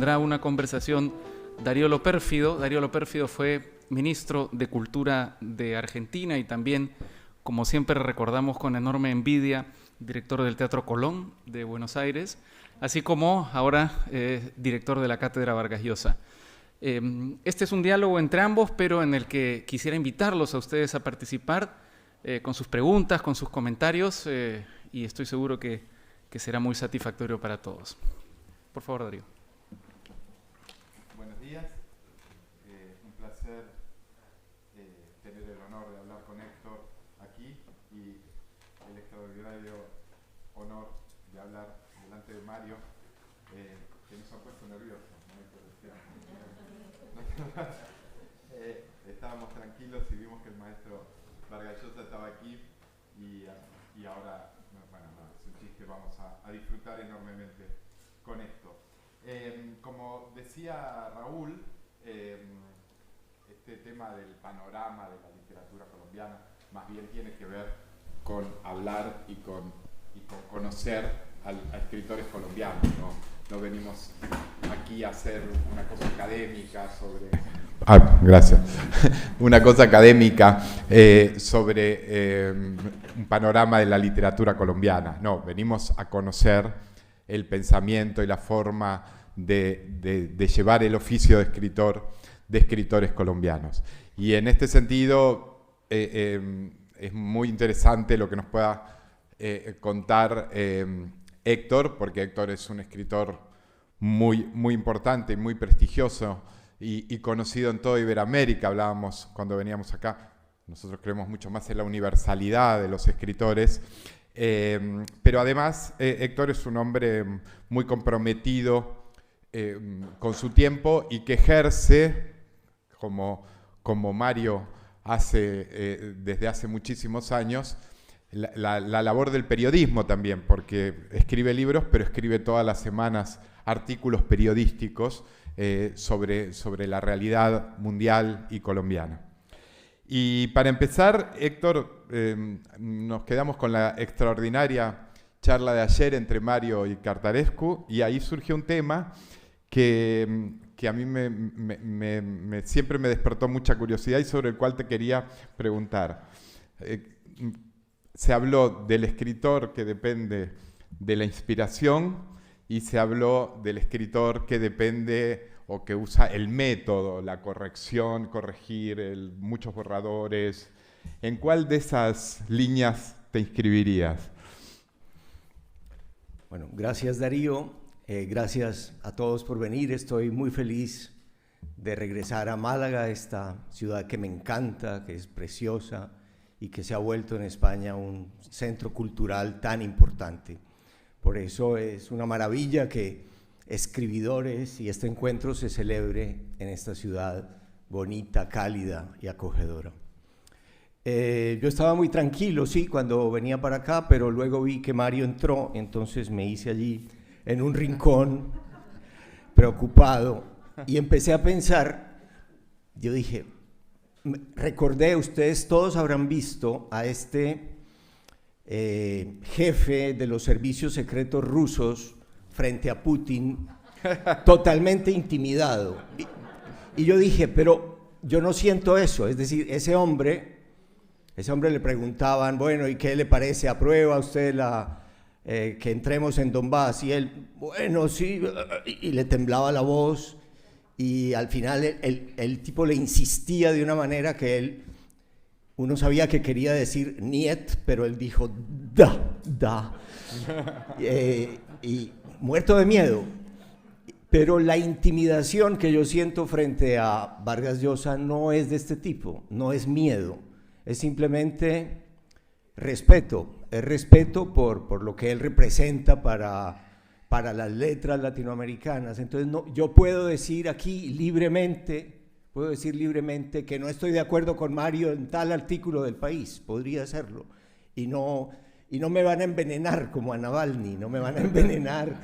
mantendrá una conversación Darío Lopérfido. Darío Lopérfido fue ministro de Cultura de Argentina y también, como siempre recordamos con enorme envidia, director del Teatro Colón de Buenos Aires, así como ahora director de la Cátedra Vargas Llosa. Este es un diálogo entre ambos, pero en el que quisiera invitarlos a ustedes a participar con sus preguntas, con sus comentarios, y estoy seguro que será muy satisfactorio para todos. Por favor, Darío. Buenos días. Un placer tener el honor de hablar con Héctor aquí y el extraordinario honor de hablar delante de Mario, que nos ha puesto nerviosos. Estábamos tranquilos y vimos que el maestro Vargas Llosa estaba aquí y ahora, bueno, no, es un chiste, vamos a disfrutar enormemente con esto. Como decía Raúl, este tema del panorama de la literatura colombiana más bien tiene que ver con hablar y con conocer a escritores colombianos, no venimos aquí a hacer una cosa académica sobre... gracias. Una cosa académica sobre un panorama de la literatura colombiana. No, venimos a conocer el pensamiento y la forma de llevar el oficio de escritor de escritores colombianos. Y en este sentido es muy interesante lo que nos pueda contar Héctor, porque Héctor es un escritor muy importante y muy prestigioso y conocido en toda Iberoamérica. Hablábamos cuando veníamos acá, nosotros creemos mucho más en la universalidad de los escritores, pero además Héctor es un hombre muy comprometido con su tiempo y que ejerce, como Mario hace desde hace muchísimos años, la labor del periodismo también, porque escribe libros, pero escribe todas las semanas artículos periodísticos sobre la realidad mundial y colombiana. Y para empezar, Héctor, nos quedamos con la extraordinaria charla de ayer entre Mario y Cartarescu, y ahí surgió un tema que a mí siempre me despertó mucha curiosidad y sobre el cual te quería preguntar. Se habló del escritor que depende de la inspiración y se habló del escritor que depende o que usa el método, la corrección, corregir, muchos borradores. ¿En cuál de esas líneas te inscribirías? Bueno, gracias Darío, gracias a todos por venir. Estoy muy feliz de regresar a Málaga, esta ciudad que me encanta, que es preciosa y que se ha vuelto en España un centro cultural tan importante. Por eso es una maravilla que escribidores y este encuentro se celebre en esta ciudad bonita, cálida y acogedora. Yo estaba muy tranquilo, sí, cuando venía para acá, pero luego vi que Mario entró, entonces me hice allí en un rincón, preocupado, y empecé a pensar. Yo dije, recordé, ustedes todos habrán visto a este jefe de los servicios secretos rusos frente a Putin, totalmente intimidado. Y yo dije, pero yo no siento eso. Es decir, ese hombre le preguntaban, bueno, ¿y qué le parece? ¿Aprueba usted que entremos en Donbass? Y él, bueno, sí, y le temblaba la voz. Y al final el tipo le insistía de una manera que uno sabía que quería decir niet, pero él dijo da. Y muerto de miedo. Pero la intimidación que yo siento frente a Vargas Llosa no es de este tipo, no es miedo, es simplemente respeto. Es respeto por lo que él representa para las letras latinoamericanas. Entonces yo puedo decir aquí libremente, que no estoy de acuerdo con Mario en tal artículo del País, podría hacerlo, y no me van a envenenar como a Navalny, no me van a envenenar.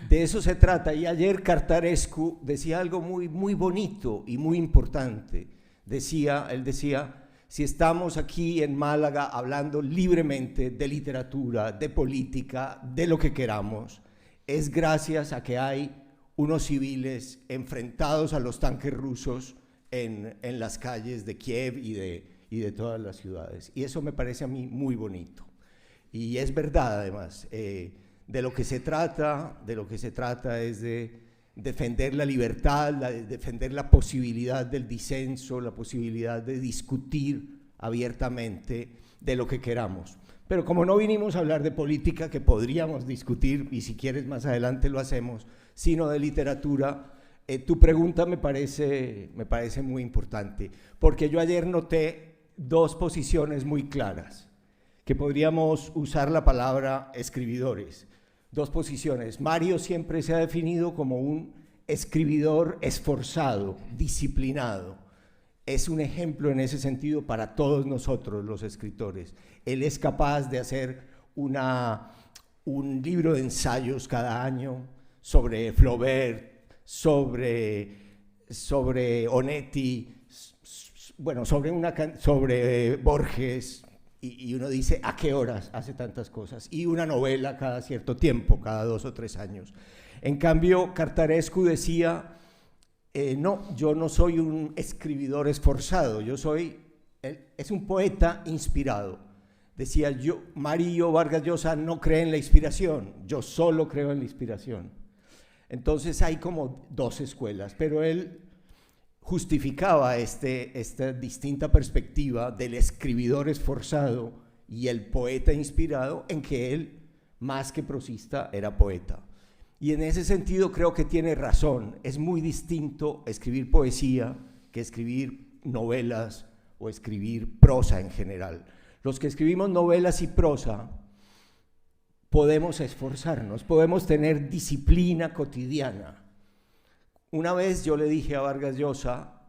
De eso se trata. Y ayer Cartarescu decía algo muy bonito y muy importante. Él decía, si estamos aquí en Málaga hablando libremente de literatura, de política, de lo que queramos, es gracias a que hay unos civiles enfrentados a los tanques rusos en las calles de Kiev y de todas las ciudades. Y eso me parece a mí muy bonito. Y es verdad, además, de lo que se trata es de defender la libertad, defender la posibilidad del disenso, la posibilidad de discutir abiertamente de lo que queramos. Pero como no vinimos a hablar de política, que podríamos discutir, y si quieres más adelante lo hacemos, sino de literatura, tu pregunta me parece muy importante, porque yo ayer noté dos posiciones muy claras, que podríamos usar la palabra escribidores. Dos posiciones. Mario siempre se ha definido como un escribidor esforzado, disciplinado. Es un ejemplo en ese sentido para todos nosotros los escritores. Él es capaz de hacer un libro de ensayos cada año sobre Flaubert, sobre Onetti, bueno, sobre Borges, y uno dice, ¿a qué horas hace tantas cosas? Y una novela cada cierto tiempo, cada 2 o 3 años. En cambio, Cartarescu decía, no, yo no soy un escribidor esforzado, es un poeta inspirado. Decía, Mario Vargas Llosa no cree en la inspiración, yo solo creo en la inspiración. Entonces hay como dos escuelas, pero él justificaba esta distinta perspectiva del escribidor esforzado y el poeta inspirado, en que él, más que prosista, era poeta. Y en ese sentido creo que tiene razón. Es muy distinto escribir poesía que escribir novelas o escribir prosa en general. Los que escribimos novelas y prosa podemos esforzarnos, podemos tener disciplina cotidiana. Una vez yo le dije a Vargas Llosa,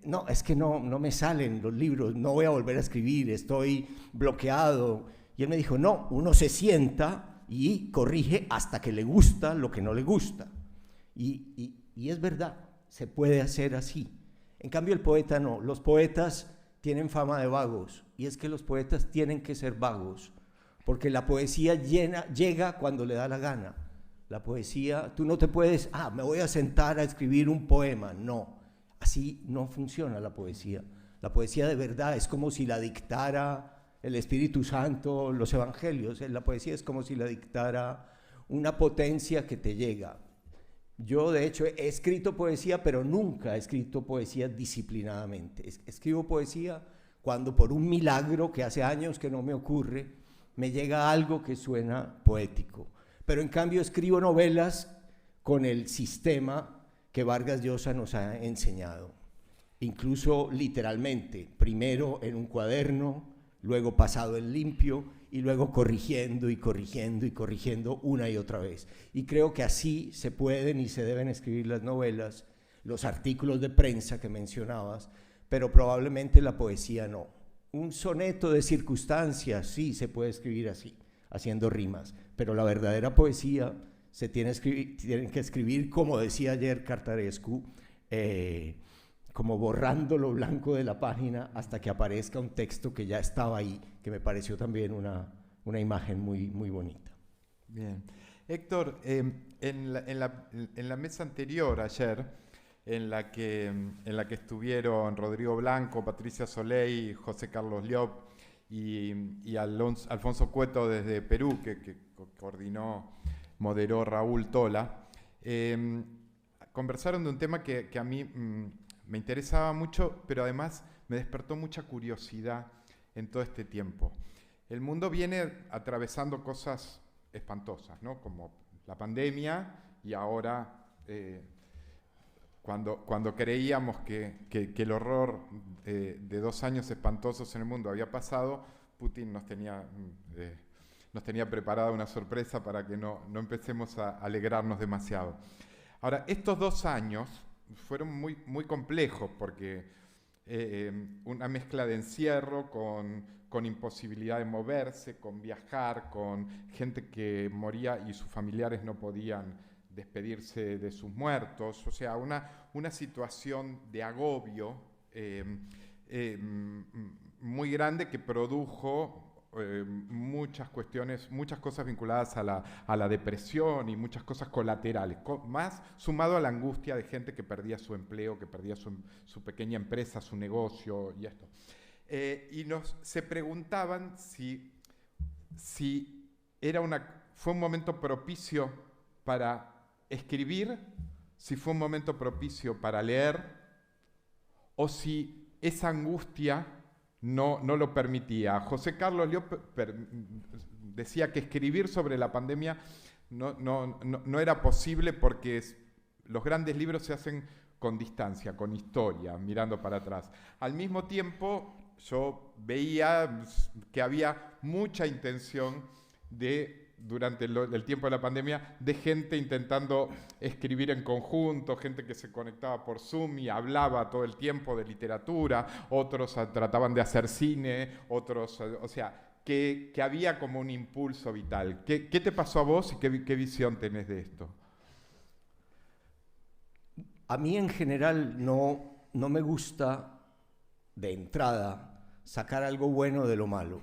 no, es que no me salen los libros, no voy a volver a escribir, estoy bloqueado. Y él me dijo, no, uno se sienta y corrige hasta que le gusta lo que no le gusta. Y es verdad, se puede hacer así. En cambio el poeta no, los poetas tienen fama de vagos, y es que los poetas tienen que ser vagos, porque la poesía llega cuando le da la gana. La poesía, tú no te puedes, me voy a sentar a escribir un poema. No, así no funciona la poesía. La poesía de verdad es como si la dictara el Espíritu Santo, los evangelios. La poesía es como si la dictara una potencia que te llega. Yo, de hecho, he escrito poesía, pero nunca he escrito poesía disciplinadamente. Escribo poesía cuando, por un milagro que hace años que no me ocurre, me llega algo que suena poético. Pero en cambio escribo novelas con el sistema que Vargas Llosa nos ha enseñado, incluso literalmente, primero en un cuaderno, luego pasado en limpio y luego corrigiendo y corrigiendo y corrigiendo una y otra vez. Y creo que así se pueden y se deben escribir las novelas, los artículos de prensa que mencionabas, pero probablemente la poesía no. Un soneto de circunstancias sí se puede escribir así, haciendo rimas, pero la verdadera poesía se tienen que escribir, como decía ayer Cartarescu, como borrando lo blanco de la página hasta que aparezca un texto que ya estaba ahí, que me pareció también una imagen muy, muy bonita. Bien. Héctor, en la mesa anterior ayer, en la que estuvieron Rodrigo Blanco, Patricia Soleil, José Carlos Llop y Alfonso Cueto desde Perú, que moderó Raúl Tola, conversaron de un tema que a mí me interesaba mucho, pero además me despertó mucha curiosidad en todo este tiempo. El mundo viene atravesando cosas espantosas, ¿no? Como la pandemia, y ahora cuando creíamos que el horror de 2 años espantosos en el mundo había pasado, Putin nos tenía preparada una sorpresa para que no empecemos a alegrarnos demasiado. Ahora, estos 2 años fueron muy, muy complejos, porque una mezcla de encierro con imposibilidad de moverse, con viajar, con gente que moría y sus familiares no podían despedirse de sus muertos, o sea, una situación de agobio muy grande que produjo muchas cuestiones, muchas cosas vinculadas a la depresión y muchas cosas colaterales, más sumado a la angustia de gente que perdía su empleo, que perdía su pequeña empresa, su negocio y esto. Y se preguntaban si fue un momento propicio para escribir, si fue un momento propicio para leer, o si esa angustia no lo permitía. José Carlos Lió decía que escribir sobre la pandemia no era posible porque los grandes libros se hacen con distancia, con historia, mirando para atrás. Al mismo tiempo, yo veía que había mucha intención durante el tiempo de la pandemia, de gente intentando escribir en conjunto, gente que se conectaba por Zoom y hablaba todo el tiempo de literatura, otros trataban de hacer cine, otros, o sea, que había como un impulso vital. ¿Qué te pasó a vos y qué visión tenés de esto? A mí en general no me gusta de entrada sacar algo bueno de lo malo.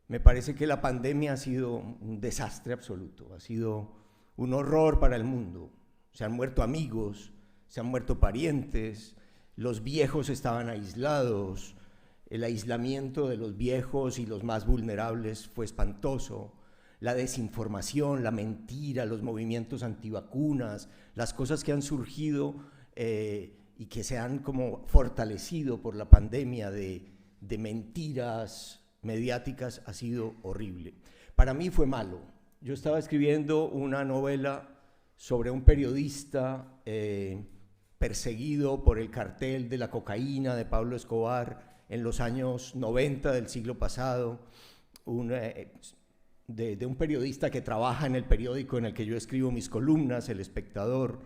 Me parece que la pandemia ha sido un desastre absoluto, ha sido un horror para el mundo. Se han muerto amigos, se han muerto parientes, los viejos estaban aislados, el aislamiento de los viejos y los más vulnerables fue espantoso. La desinformación, la mentira, los movimientos antivacunas, las cosas que han surgido y que se han como fortalecido por la pandemia de mentiras mediáticas ha sido horrible. Para mí fue malo. Yo estaba escribiendo una novela sobre un periodista perseguido por el cartel de la cocaína de Pablo Escobar en los años 90 del siglo pasado, de un periodista que trabaja en el periódico en el que yo escribo mis columnas, El Espectador,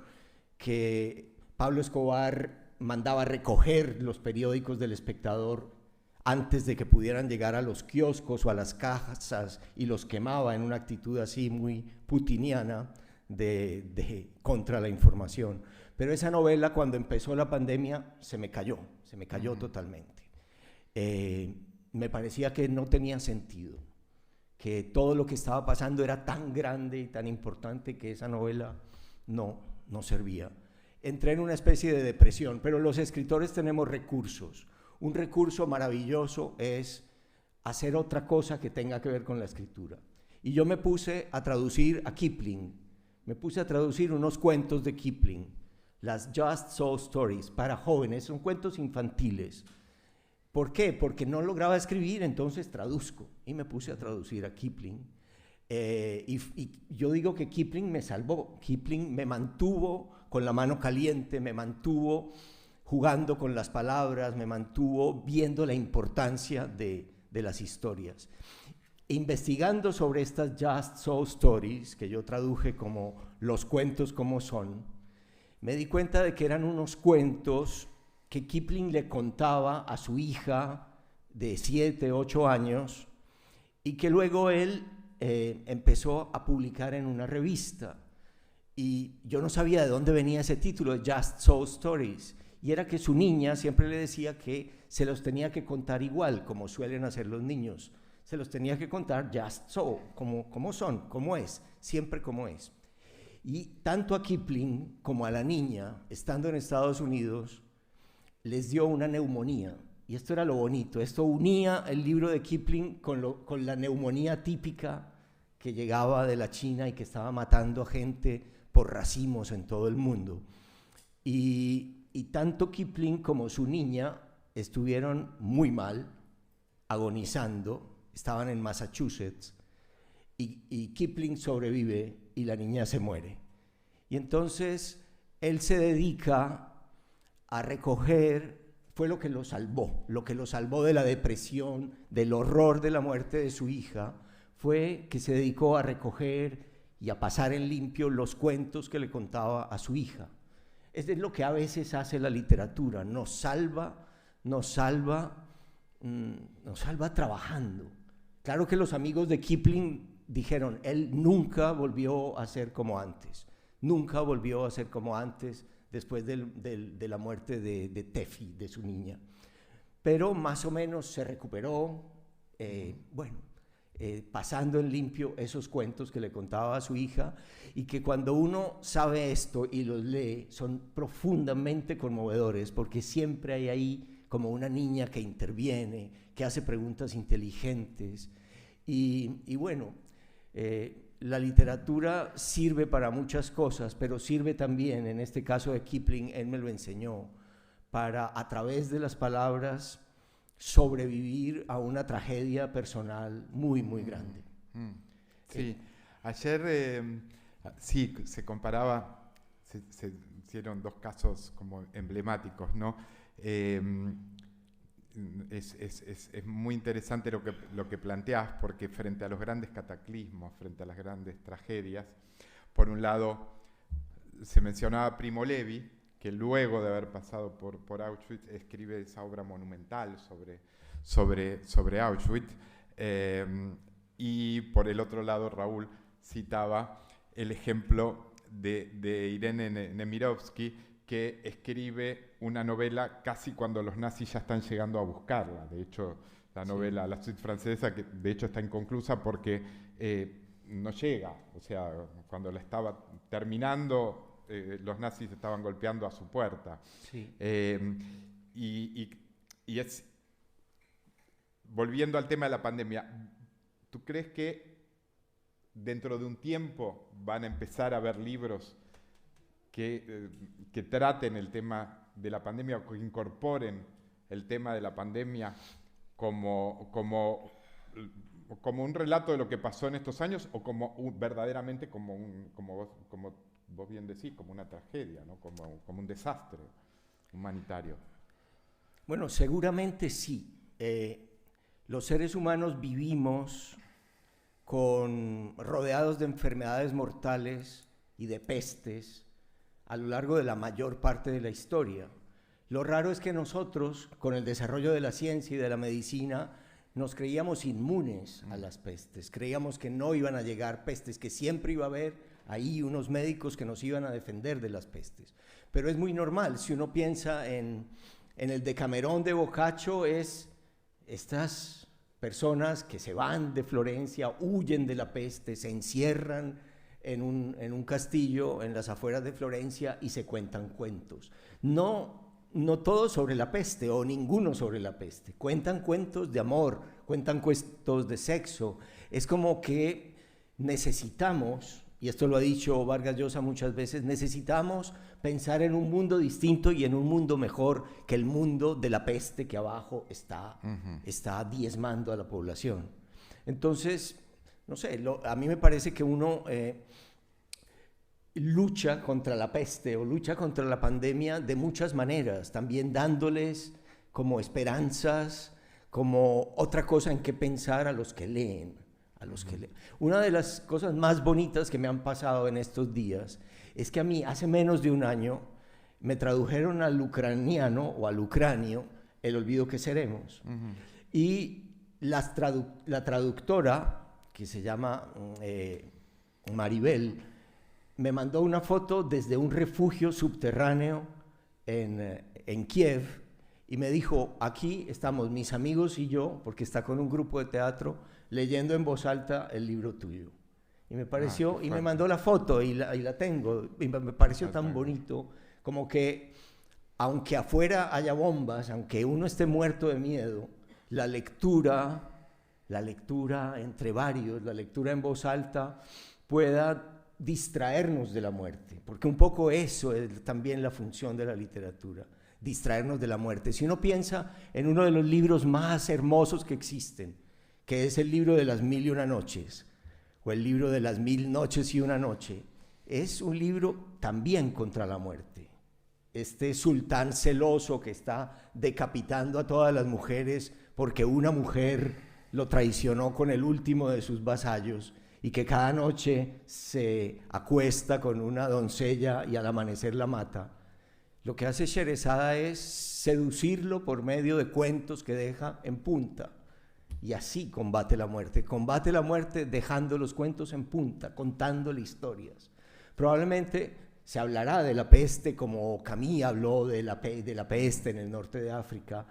que Pablo Escobar mandaba recoger los periódicos del Espectador antes de que pudieran llegar a los kioscos o a las casas y los quemaba en una actitud así muy putiniana contra la información. Pero esa novela, cuando empezó la pandemia, se me cayó totalmente. Me parecía que no tenía sentido, que todo lo que estaba pasando era tan grande y tan importante que esa novela no servía. Entré en una especie de depresión, pero los escritores tenemos recursos. Un recurso maravilloso es hacer otra cosa que tenga que ver con la escritura. Y yo me puse a traducir a Kipling, me puse a traducir unos cuentos de Kipling, las Just So Stories, para jóvenes, son cuentos infantiles. ¿Por qué? Porque no lograba escribir, entonces traduzco. Y me puse a traducir a Kipling. Y yo digo que Kipling me salvó, Kipling me mantuvo con la mano caliente, me mantuvo jugando con las palabras, me mantuvo viendo la importancia de las historias. Investigando sobre estas Just So Stories, que yo traduje como los cuentos como son, me di cuenta de que eran unos cuentos que Kipling le contaba a su hija de 7, 8 años y que luego él empezó a publicar en una revista. Y yo no sabía de dónde venía ese título, Just So Stories. Y era que su niña siempre le decía que se los tenía que contar igual, como suelen hacer los niños. Se los tenía que contar just so, como son, como es, siempre como es. Y tanto a Kipling como a la niña, estando en Estados Unidos, les dio una neumonía. Y esto era lo bonito, esto unía el libro de Kipling con la neumonía típica que llegaba de la China y que estaba matando a gente por racimos en todo el mundo. Y tanto Kipling como su niña estuvieron muy mal, agonizando, estaban en Massachusetts, y Kipling sobrevive y la niña se muere. Y entonces él se dedica a recoger, fue lo que lo salvó de la depresión, del horror de la muerte de su hija, fue que se dedicó a recoger y a pasar en limpio los cuentos que le contaba a su hija. Es lo que a veces hace la literatura, nos salva trabajando. Claro que los amigos de Kipling dijeron, él nunca volvió a ser como antes, después de la muerte de Teffy, de su niña. Pero más o menos se recuperó, bueno. pasando en limpio esos cuentos que le contaba a su hija, y que cuando uno sabe esto y los lee son profundamente conmovedores, porque siempre hay ahí como una niña que interviene, que hace preguntas inteligentes, y bueno, la literatura sirve para muchas cosas, pero sirve también, en este caso de Kipling, él me lo enseñó, para a través de las palabras sobrevivir a una tragedia personal muy, muy grande. Sí, ayer sí, se comparaba, se hicieron dos casos como emblemáticos, ¿no? Es muy interesante lo que planteás, porque frente a los grandes cataclismos, frente a las grandes tragedias, por un lado se mencionaba Primo Levi, que luego de haber pasado por Auschwitz escribe esa obra monumental sobre Auschwitz, y por el otro lado Raúl citaba el ejemplo de Irene Nemirovsky, que escribe una novela casi cuando los nazis ya están llegando a buscarla. De hecho, la novela La Suite Francesa, que de hecho está inconclusa porque no llega, o sea, cuando la estaba terminando, los nazis estaban golpeando a su puerta. Sí. Y es, volviendo al tema de la pandemia, ¿tú crees que dentro de un tiempo van a empezar a haber libros que traten el tema de la pandemia o que incorporen el tema de la pandemia como un relato de lo que pasó en estos años, o verdaderamente como vos bien decís, como una tragedia, ¿no? como un desastre humanitario? Bueno, seguramente sí. Los seres humanos vivimos rodeados de enfermedades mortales y de pestes a lo largo de la mayor parte de la historia. Lo raro es que nosotros, con el desarrollo de la ciencia y de la medicina, nos creíamos inmunes a las pestes, creíamos que no iban a llegar pestes, que siempre iba a haber ahí unos médicos que nos iban a defender de las pestes. Pero es muy normal, si uno piensa en el Decamerón de Boccaccio, es estas personas que se van de Florencia, huyen de la peste, se encierran en un castillo en las afueras de Florencia y se cuentan cuentos. No todos sobre la peste, o ninguno sobre la peste. Cuentan cuentos de amor, cuentan cuentos de sexo. Es como que necesitamos, y esto lo ha dicho Vargas Llosa muchas veces, necesitamos pensar en un mundo distinto y en un mundo mejor que el mundo de la peste que abajo está diezmando a la población. Entonces, no sé, a mí me parece que uno lucha contra la peste o lucha contra la pandemia de muchas maneras, también dándoles como esperanzas, como otra cosa en que pensar a los que leen. Una de las cosas más bonitas que me han pasado en estos días es que a mí hace menos de un año me tradujeron al ucraniano o al ucranio El olvido que seremos. Y la traductora, que se llama Maribel, me mandó una foto desde un refugio subterráneo en Kiev, y me dijo: aquí estamos mis amigos y yo, porque está con un grupo de teatro, leyendo en voz alta el libro tuyo. Y me pareció, y me mandó la foto, y la tengo, y me pareció tan bonito, como que aunque afuera haya bombas, aunque uno esté muerto de miedo, la lectura entre varios, la lectura en voz alta, pueda distraernos de la muerte, porque un poco eso es también la función de la literatura, distraernos de la muerte. Si uno piensa en uno de los libros más hermosos que existen, que es el libro de las 1001 noches, o el libro de las 1000 noches y una noche, es un libro también contra la muerte. Este sultán celoso que está decapitando a todas las mujeres porque una mujer lo traicionó con el último de sus vasallos, y que cada noche se acuesta con una doncella y al amanecer la mata. Lo que hace Sherezada es seducirlo por medio de cuentos que deja en punta, y así combate la muerte dejando los cuentos en punta, contándole historias. Probablemente se hablará de la peste como Camus habló de la peste en el norte de África,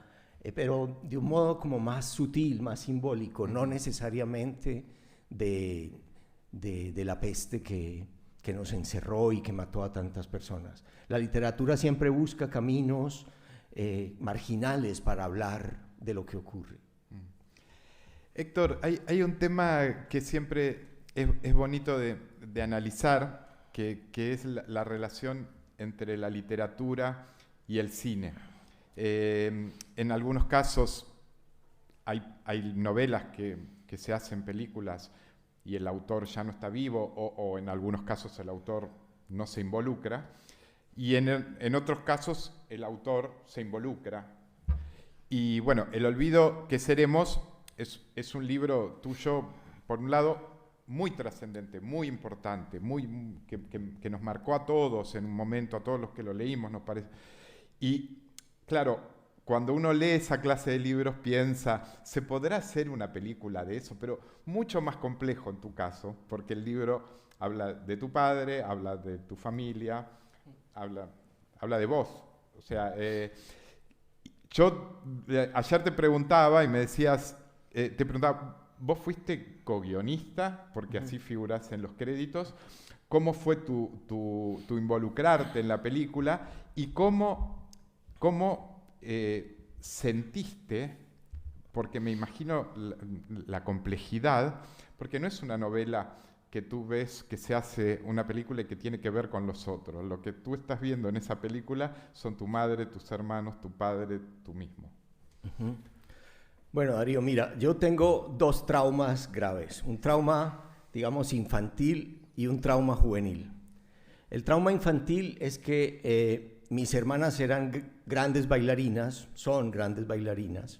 pero de un modo como más sutil, más simbólico, no necesariamente de la peste que nos encerró y que mató a tantas personas. La literatura siempre busca caminos marginales para hablar de lo que ocurre. Héctor, hay un tema que siempre es bonito de analizar, que es la relación entre la literatura y el cine. En algunos casos hay novelas que se hacen películas y el autor ya no está vivo, o en algunos casos el autor no se involucra, y en otros casos el autor se involucra. Y bueno, El olvido que seremos es un libro tuyo, por un lado, muy trascendente, muy importante, que nos marcó a todos en un momento, a todos los que lo leímos, nos parece. Y claro, cuando uno lee esa clase de libros piensa, ¿se podrá hacer una película de eso? Pero mucho más complejo en tu caso, porque el libro habla de tu padre, habla de tu familia, habla de vos. O sea, yo ayer te preguntaba y me decías, ¿vos fuiste co-guionista? Porque así figurás en los créditos. ¿Cómo fue tu involucrarte en la película? Y cómo sentiste, porque me imagino la complejidad, porque no es una novela que tú ves que se hace una película y que tiene que ver con los otros. Lo que tú estás viendo en esa película son tu madre, tus hermanos, tu padre, tú mismo. Uh-huh. Bueno, Darío, mira, yo tengo dos traumas graves. Un trauma, digamos, infantil y un trauma juvenil. El trauma infantil es que mis hermanas eran grandes bailarinas, son grandes bailarinas.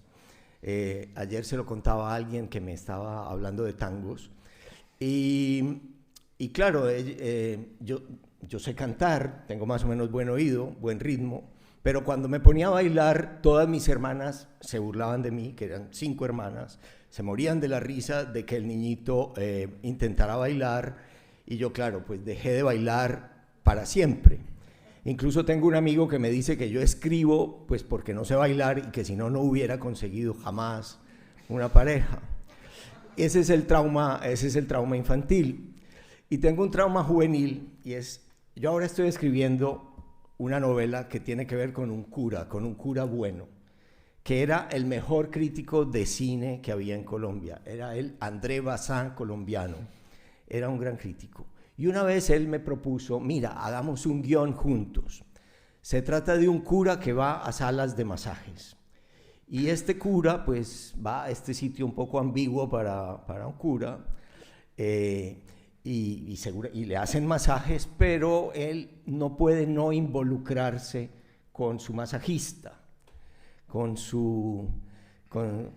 Ayer se lo contaba a alguien que me estaba hablando de tangos. Y claro, yo sé cantar, tengo más o menos buen oído, buen ritmo, pero cuando me ponía a bailar, todas mis hermanas se burlaban de mí, que eran 5 hermanas, se morían de la risa de que el niñito intentara bailar, y yo, claro, pues dejé de bailar para siempre. Incluso tengo un amigo que me dice que yo escribo pues porque no sé bailar y que si no, no hubiera conseguido jamás una pareja. Ese es el trauma infantil. Y tengo un trauma juvenil, y yo ahora estoy escribiendo una novela que tiene que ver con un cura bueno, que era el mejor crítico de cine que había en Colombia. Era el André Bazin colombiano. Era un gran crítico. Y una vez él me propuso, mira, hagamos un guión juntos. Se trata de un cura que va a salas de masajes. Y este cura, pues, va a este sitio un poco ambiguo para un cura, y le hacen masajes, pero él no puede no involucrarse con su masajista,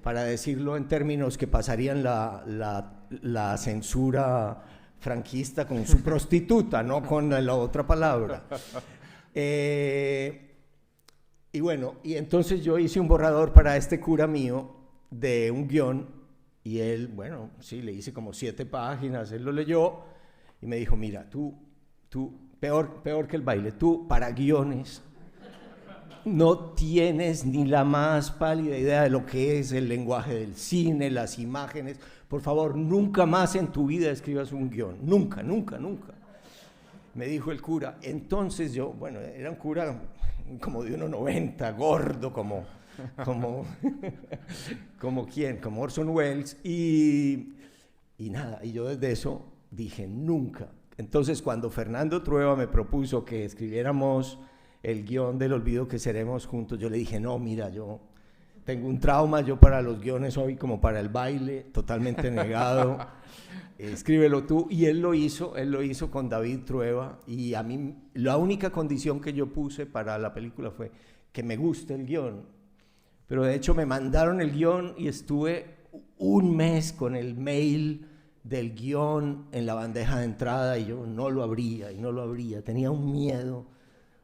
para decirlo en términos que pasarían la censura franquista, con su prostituta, no con la otra palabra. Y bueno, y entonces yo hice un borrador para este cura mío de un guión, y él, bueno, sí, le hice como 7 páginas, él lo leyó y me dijo, mira, tú peor que el baile, tú para guiones no tienes ni la más pálida idea de lo que es el lenguaje del cine, las imágenes. Por favor, nunca más en tu vida escribas un guión, nunca, nunca, nunca. Me dijo el cura. Entonces yo, bueno, era un cura como de 1,90, gordo, como ¿quién? Como Orson Welles, y nada, y yo desde eso dije, nunca. Entonces cuando Fernando Trueba me propuso que escribiéramos el guión del olvido que seremos juntos, yo le dije, no, mira, yo tengo un trauma, yo para los guiones soy como para el baile, totalmente negado, escríbelo tú. Y él lo hizo con David Trueba, y a mí la única condición que yo puse para la película fue que me guste el guión. Pero de hecho me mandaron el guión y estuve un mes con el mail del guión en la bandeja de entrada, y yo no lo abría, tenía un miedo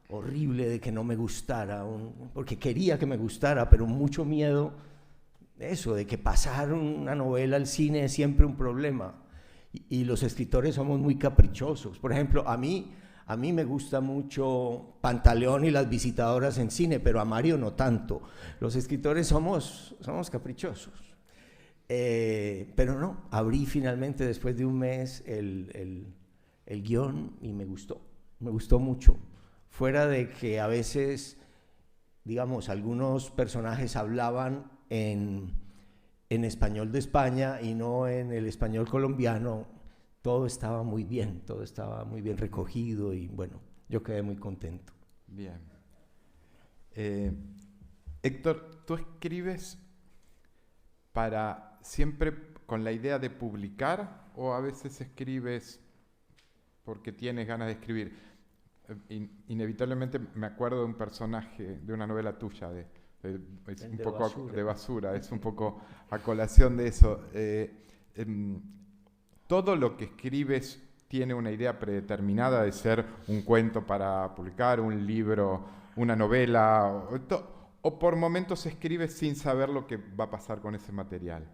horrible de que no me gustara, porque quería que me gustara, pero mucho miedo eso, de que pasar una novela al cine es siempre un problema, y los escritores somos muy caprichosos. Por ejemplo, a mí A mí me gusta mucho Pantaleón y las visitadoras en cine, pero a Mario no tanto. Los escritores somos caprichosos. Pero no, abrí finalmente después de un mes el guión y me gustó mucho. Fuera de que a veces, digamos, algunos personajes hablaban en español de España y no en el español colombiano, todo estaba muy bien recogido y bueno, yo quedé muy contento. Bien. Héctor, ¿tú escribes para siempre con la idea de publicar o a veces escribes porque tienes ganas de escribir? Inevitablemente me acuerdo de un personaje de una novela tuya, es un poco basura. De basura, es un poco a colación de eso. ¿Todo lo que escribes tiene una idea predeterminada de ser un cuento para publicar, un libro, una novela? ¿O por momentos escribes sin saber lo que va a pasar con ese material?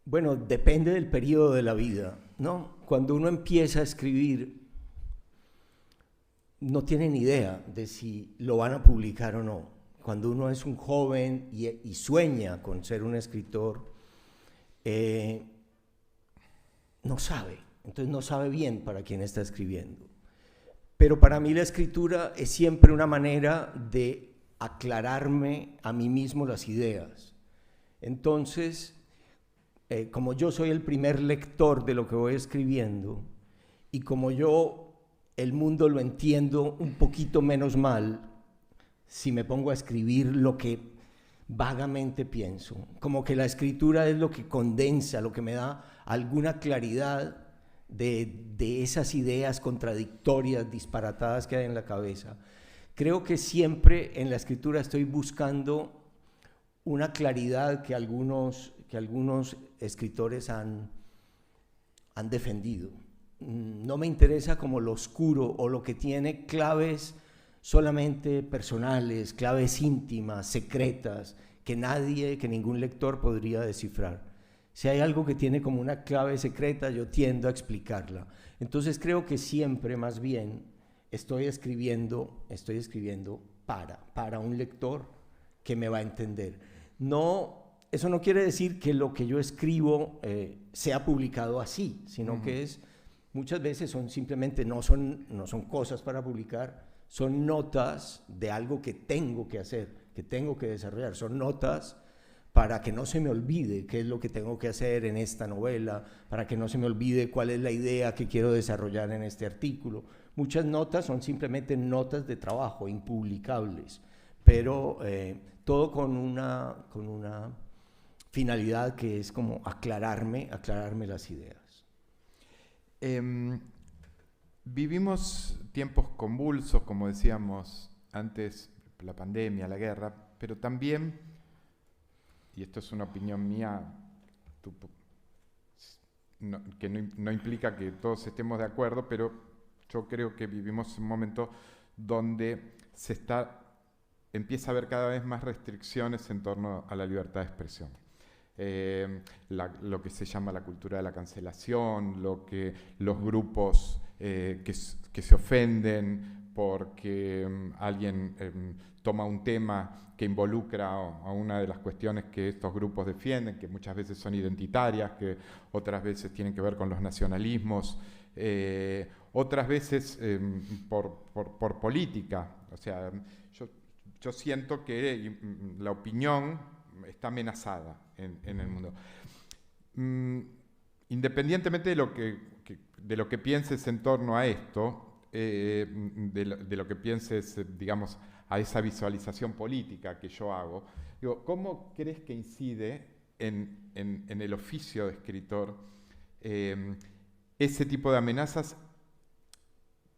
Bueno, depende del periodo de la vida, ¿no? Cuando uno empieza a escribir, no tiene ni idea de si lo van a publicar o no. Cuando uno es un joven y sueña con ser un escritor, no sabe, entonces no sabe bien para quién está escribiendo. Pero para mí la escritura es siempre una manera de aclararme a mí mismo las ideas. Entonces, como yo soy el primer lector de lo que voy escribiendo y como yo el mundo lo entiendo un poquito menos mal si me pongo a escribir lo que vagamente pienso, como que la escritura es lo que condensa, lo que me da alguna claridad de esas ideas contradictorias, disparatadas que hay en la cabeza. Creo que siempre en la escritura estoy buscando una claridad que algunos escritores han defendido. No me interesa como lo oscuro o lo que tiene claves solamente personales, claves íntimas, secretas, que ningún lector podría descifrar. Si hay algo que tiene como una clave secreta, yo tiendo a explicarla. Entonces creo que siempre, más bien, estoy escribiendo para un lector que me va a entender. Eso no quiere decir que lo que yo escribo sea publicado así, sino que muchas veces son simplemente, no son cosas para publicar, son notas de algo que tengo que hacer, que tengo que desarrollar, son notas para que no se me olvide qué es lo que tengo que hacer en esta novela, para que no se me olvide cuál es la idea que quiero desarrollar en este artículo. Muchas notas son simplemente notas de trabajo, impublicables, pero todo con una finalidad que es como aclararme las ideas. Vivimos tiempos convulsos, como decíamos antes, la pandemia, la guerra, pero también, y esto es una opinión mía, que no implica que todos estemos de acuerdo, pero yo creo que vivimos un momento donde empieza a haber cada vez más restricciones en torno a la libertad de expresión. Lo que se llama la cultura de la cancelación, los grupos que se ofenden porque alguien toma un tema que involucra a una de las cuestiones que estos grupos defienden, que muchas veces son identitarias, que otras veces tienen que ver con los nacionalismos, otras veces por política. O sea, yo siento que la opinión está amenazada en el mundo. Independientemente de lo que pienses en torno a esto, de lo que pienses, digamos, a esa visualización política que yo hago, digo, ¿cómo crees que incide en el oficio de escritor ese tipo de amenazas?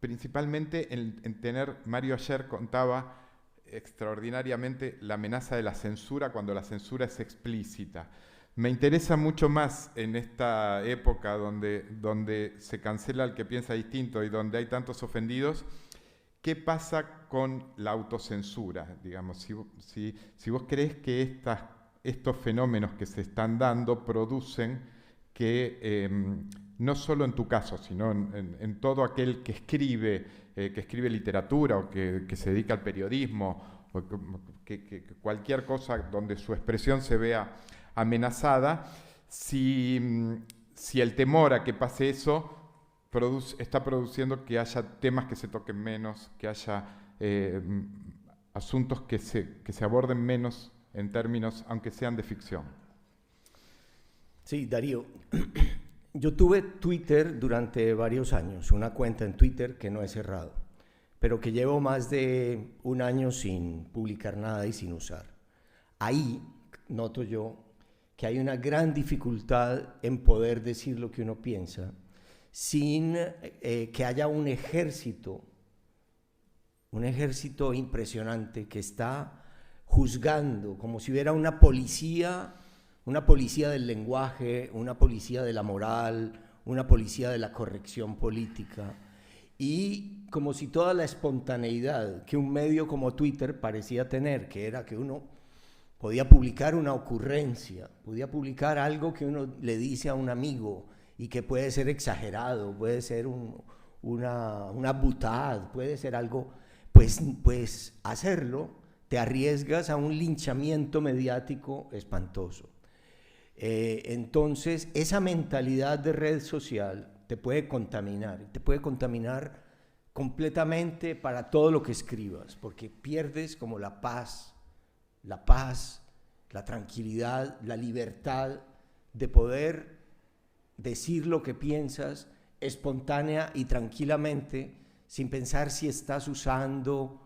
Principalmente en tener, Mario ayer contaba extraordinariamente la amenaza de la censura cuando la censura es explícita. Me interesa mucho más en esta época donde se cancela al que piensa distinto y donde hay tantos ofendidos, ¿qué pasa con la autocensura? Digamos, si vos crees que estos fenómenos que se están dando producen que no solo en tu caso, sino en todo aquel que escribe literatura o que se dedica al periodismo, o que cualquier cosa donde su expresión se vea amenazada, si el temor a que pase eso está produciendo que haya temas que se toquen menos, que haya asuntos que se aborden menos en términos, aunque sean de ficción. Sí, Darío. Yo tuve Twitter durante varios años, una cuenta en Twitter que no he cerrado, pero que llevo más de un año sin publicar nada y sin usar. Ahí noto yo que hay una gran dificultad en poder decir lo que uno piensa sin que haya un ejército impresionante que está juzgando, como si hubiera una policía del lenguaje, una policía de la moral, una policía de la corrección política, y como si toda la espontaneidad que un medio como Twitter parecía tener, que era que uno podía publicar una ocurrencia, podía publicar algo que uno le dice a un amigo y que puede ser exagerado, puede ser una butad, puede ser algo, pues hacerlo, te arriesgas a un linchamiento mediático espantoso. Entonces, esa mentalidad de red social te puede contaminar completamente para todo lo que escribas, porque pierdes como la paz, la tranquilidad, la libertad de poder decir lo que piensas espontánea y tranquilamente, sin pensar si estás usando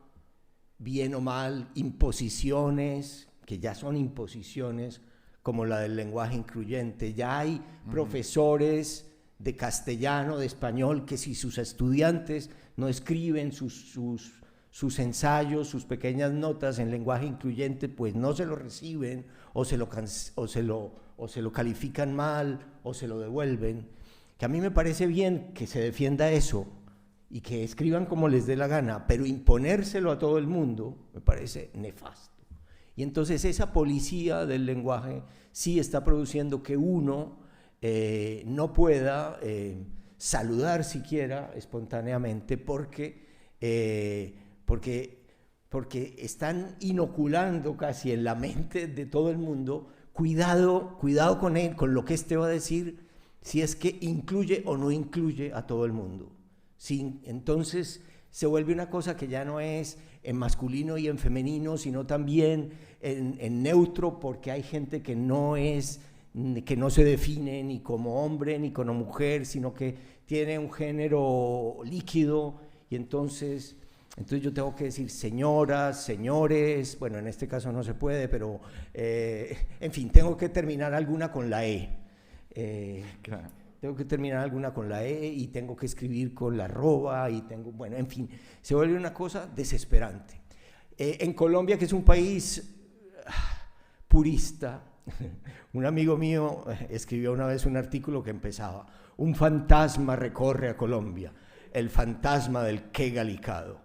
bien o mal imposiciones, que ya son imposiciones, como la del lenguaje incluyente. Ya hay profesores de castellano, de español, que si sus estudiantes no escriben sus ensayos, sus pequeñas notas en lenguaje incluyente, pues no se lo reciben o se lo califican mal o se lo devuelven. Que a mí me parece bien que se defienda eso y que escriban como les dé la gana, pero imponérselo a todo el mundo me parece nefasto. Y entonces esa policía del lenguaje sí está produciendo que uno no pueda saludar siquiera espontáneamente porque están inoculando casi en la mente de todo el mundo, cuidado con él, con lo que este va a decir, si es que incluye o no incluye a todo el mundo. Sí, entonces se vuelve una cosa que ya no es en masculino y en femenino, sino también en neutro, porque hay gente que no se define ni como hombre ni como mujer, sino que tiene un género líquido, y entonces yo tengo que decir señoras, señores, bueno, en este caso no se puede, pero en fin, tengo que terminar alguna con la E. Claro. Tengo que terminar alguna con la E y tengo que escribir con la arroba y bueno, en fin, se vuelve una cosa desesperante. En Colombia, que es un país purista, un amigo mío escribió una vez un artículo que empezaba: un fantasma recorre a Colombia, el fantasma del qué galicado.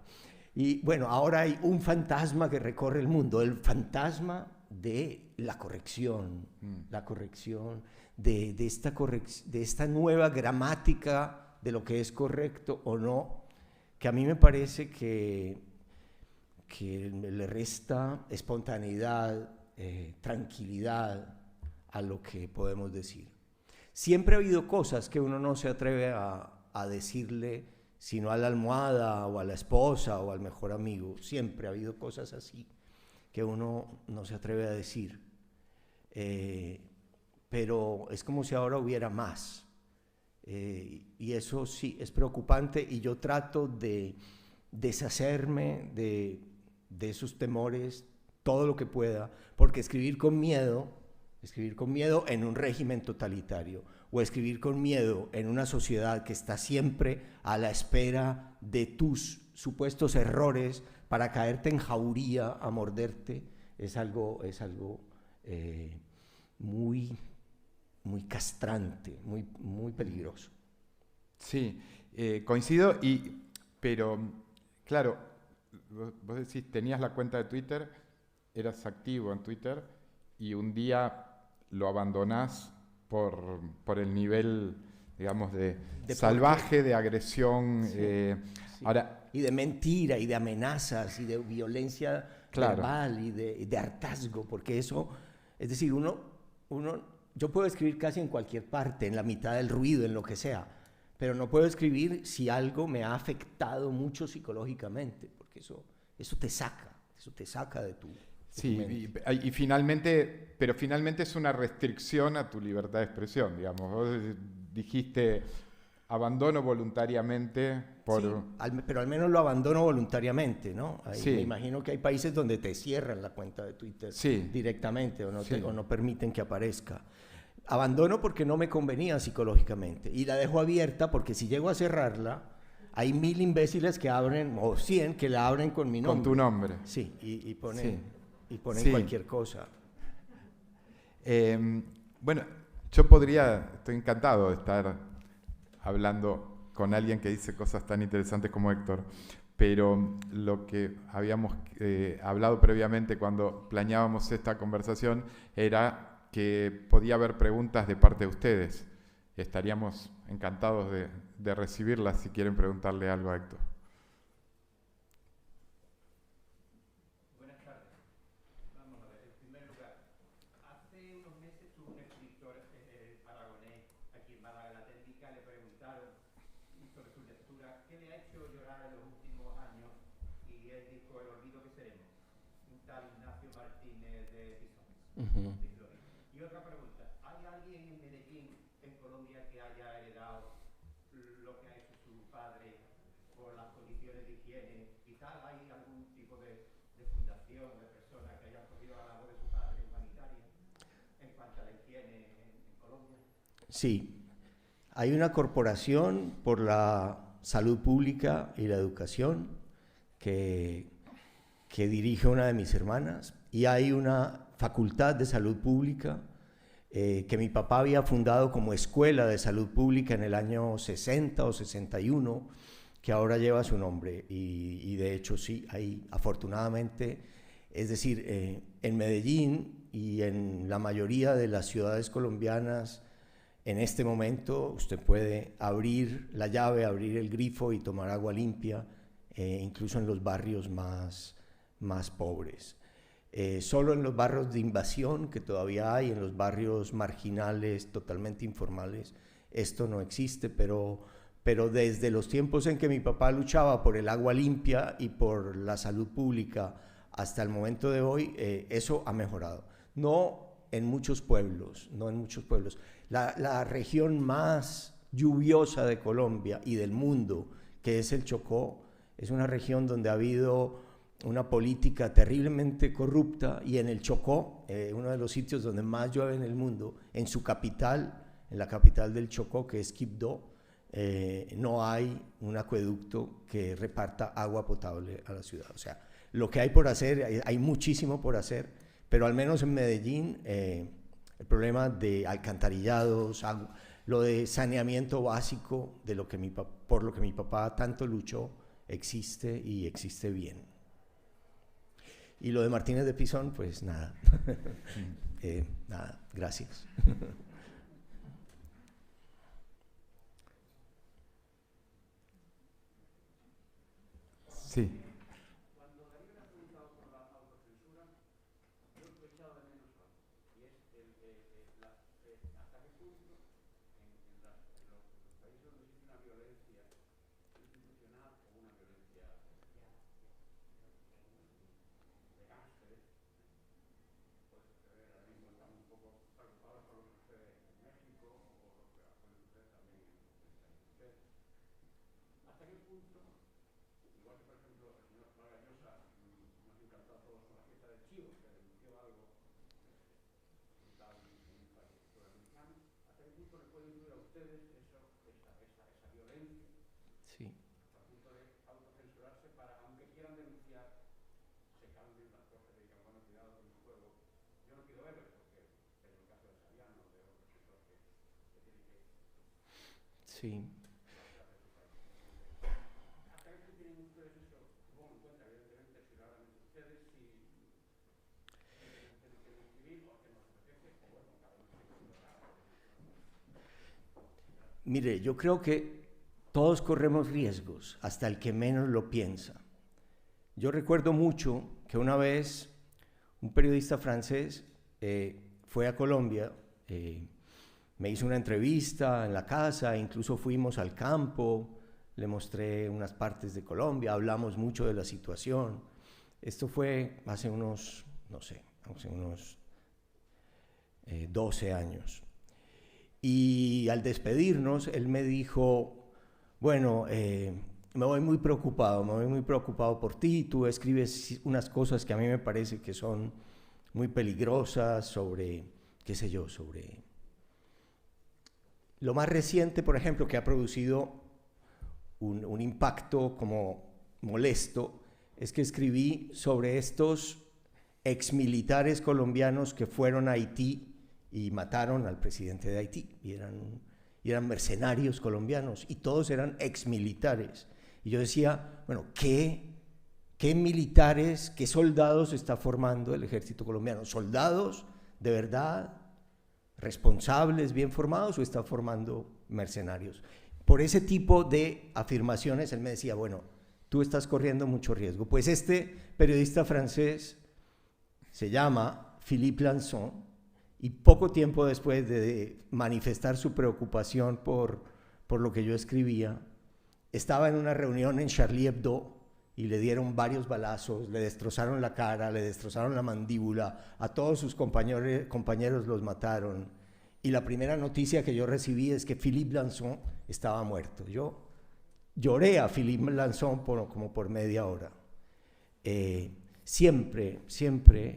Y bueno, ahora hay un fantasma que recorre el mundo, el fantasma de la corrección, de esta nueva gramática de lo que es correcto o no, que a mí me parece que le resta espontaneidad, tranquilidad a lo que podemos decir. Siempre ha habido cosas que uno no se atreve a decirle sino a la almohada o a la esposa o al mejor amigo. Siempre ha habido cosas así que uno no se atreve a decir. Pero es como si ahora hubiera más. Y eso sí es preocupante, y yo trato de deshacerme de esos temores todo lo que pueda, porque escribir con miedo en un régimen totalitario, o escribir con miedo en una sociedad que está siempre a la espera de tus supuestos errores para caerte en jauría a morderte, es algo muy castrante, muy peligroso. Sí, coincido, pero claro, vos decís, tenías la cuenta de Twitter, eras activo en Twitter, y un día lo abandonás por el nivel digamos, de De salvaje, de agresión. Sí. Sí. Ahora, Y de mentira, y de amenazas, y de violencia claro. verbal, y de hartazgo, porque eso, es decir, yo puedo escribir casi en cualquier parte, en la mitad del ruido, en lo que sea, pero no puedo escribir si algo me ha afectado mucho psicológicamente, porque eso te saca de tu Sí, mente. y finalmente, pero finalmente es una restricción a tu libertad de expresión, digamos. Vos dijiste, abandono voluntariamente por... Sí, pero al menos lo abandono voluntariamente, ¿no? Me Sí, imagino que hay países donde te cierran la cuenta de Twitter sí, directamente sí. o no permiten que aparezca. Abandono porque no me convenía psicológicamente y la dejo abierta porque si llego a cerrarla, hay 1000 imbéciles que abren, o 100 que la abren con mi nombre. Con tu nombre. Sí, y Sí, ponen sí. cualquier cosa. Bueno, estoy encantado de estar hablando con alguien que dice cosas tan interesantes como Héctor, pero lo que habíamos hablado previamente cuando planeábamos esta conversación era que podía haber preguntas de parte de ustedes. Estaríamos encantados de recibirlas si quieren preguntarle algo a Héctor. Buenas tardes. Vamos a ver, en primer lugar, hace unos meses tuvo un escritor aragonés aquí en Málaga, la técnica, le preguntaron sobre su lectura qué le ha hecho llorar en los últimos años y él dijo El olvido que seremos, un tal Ignacio Martínez de Pisón. Uh-huh. Y otra pregunta, ¿hay alguien en Medellín, en Colombia, que haya heredado lo que ha hecho su padre por las condiciones de higiene? Quizás hay algún tipo de fundación, de persona que haya cogido la labor de su padre humanitaria en cuanto a la higiene en Colombia. Sí, hay una corporación por la salud pública y la educación que dirige una de mis hermanas y hay una facultad de salud pública que mi papá había fundado como escuela de salud pública en el año 60 o 61, que ahora lleva su nombre y de hecho sí, hay afortunadamente, es decir, en Medellín y en la mayoría de las ciudades colombianas, en este momento usted puede abrir la llave, abrir el grifo y tomar agua limpia, incluso en los barrios más pobres. Solo en los barrios de invasión, que todavía hay, en los barrios marginales, totalmente informales, esto no existe, pero desde los tiempos en que mi papá luchaba por el agua limpia y por la salud pública hasta el momento de hoy, eso ha mejorado. No en muchos pueblos. La región más lluviosa de Colombia y del mundo, que es el Chocó, es una región donde ha habido una política terriblemente corrupta y en el Chocó, uno de los sitios donde más llueve en el mundo, en su capital, en la capital del Chocó, que es Quibdó, no hay un acueducto que reparta agua potable a la ciudad. O sea, lo que hay por hacer, hay muchísimo por hacer, pero al menos en Medellín, el problema de alcantarillados, lo de saneamiento básico, por lo que mi papá tanto luchó, existe y existe bien. Y lo de Martínez de Pisón, pues nada. Nada, gracias. Sí. Cuando Darío era preguntado por la autocensura, yo he echado de menos algo, y es hasta qué punto en los países donde existe una violencia institucional o una violencia de gángsteres, pues ahora mismo estamos un poco preocupados por lo que sucede en México o por lo que puede suceder también en ustedes. ¿Hasta qué punto, igual que por ejemplo el señor Vargas Llosa nos encantó a todos con la fiesta del Chivo, que denunció algo brutal en un país sudamericano, ¿hasta qué punto les puede influir a ustedes esa violencia? Sí. Hasta el punto de autocensurarse para, aunque quieran denunciar, se cambien las cosas y digan, bueno, cuidado con el juego. Yo no quiero verlo porque en el caso de Saviano o de otros escritores que tienen que Sí. marchar de su país. ¿Hasta qué punto tienen ustedes eso? Supongo en cuenta, evidentemente, ciudadanamente ustedes, si tienen que escribir o que nos apetece, o bueno, cada uno tiene que Mire, yo creo que todos corremos riesgos, hasta el que menos lo piensa. Yo recuerdo mucho que una vez un periodista francés fue a Colombia, me hizo una entrevista en la casa, incluso fuimos al campo, le mostré unas partes de Colombia, hablamos mucho de la situación. Esto fue hace unos, no sé, hace unos 12 años. Y al despedirnos, él me dijo, bueno, me voy muy preocupado por ti, tú escribes unas cosas que a mí me parece que son muy peligrosas sobre, qué sé yo, sobre... Lo más reciente, por ejemplo, que ha producido un impacto como molesto, es que escribí sobre estos exmilitares colombianos que fueron a Haití y mataron al presidente de Haití, y eran mercenarios colombianos, y todos eran exmilitares. Y yo decía, bueno, ¿qué militares, qué soldados está formando el ejército colombiano? ¿Soldados de verdad, responsables, bien formados, o está formando mercenarios? Por ese tipo de afirmaciones él me decía, bueno, tú estás corriendo mucho riesgo. Pues este periodista francés se llama Philippe Lançon, y poco tiempo después de manifestar su preocupación por lo que yo escribía, estaba en una reunión en Charlie Hebdo y le dieron varios balazos, le destrozaron la cara, le destrozaron la mandíbula, a todos sus compañeros los mataron. Y la primera noticia que yo recibí es que Philippe Lançon estaba muerto. Yo lloré a Philippe Lançon como por media hora. Siempre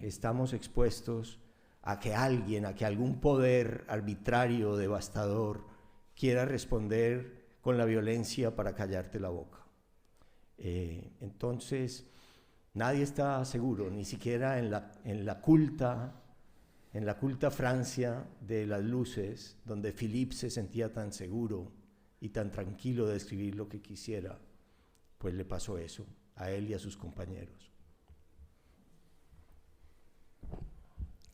estamos expuestos a que algún poder arbitrario, devastador, quiera responder con la violencia para callarte la boca. Entonces, nadie está seguro, ni siquiera en la culta Francia de las luces, donde Philippe se sentía tan seguro y tan tranquilo de escribir lo que quisiera, pues le pasó eso a él y a sus compañeros.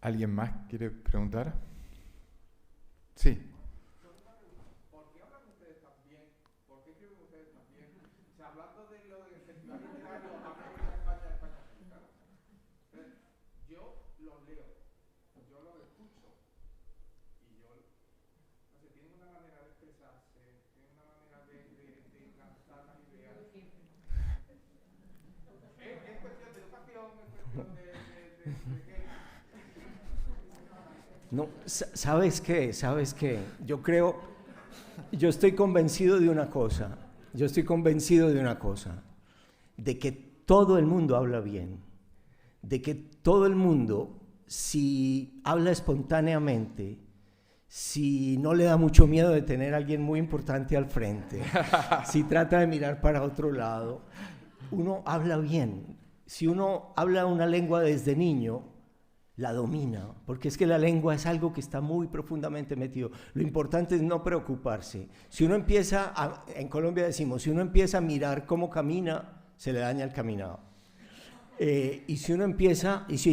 ¿Alguien más quiere preguntar? Sí. ¿Por qué hablan ustedes también? ¿Por qué escriben ustedes también? O sea, hablando de lo del festival literario América, España, España. Yo los leo, yo los escucho, y yo, no sé, tienen una manera de expresarse, tienen una manera de lanzar las ideas. Es cuestión de educación, es cuestión de qué. No, ¿sabes qué? Yo estoy convencido de una cosa, de que todo el mundo habla bien, de que todo el mundo, si habla espontáneamente, si no le da mucho miedo de tener a alguien muy importante al frente, si trata de mirar para otro lado, uno habla bien. Si uno habla una lengua desde niño, la domina, porque es que la lengua es algo que está muy profundamente metido. Lo importante es no preocuparse. Si uno empieza, en Colombia decimos, si uno empieza a mirar cómo camina, se le daña el caminado. Y si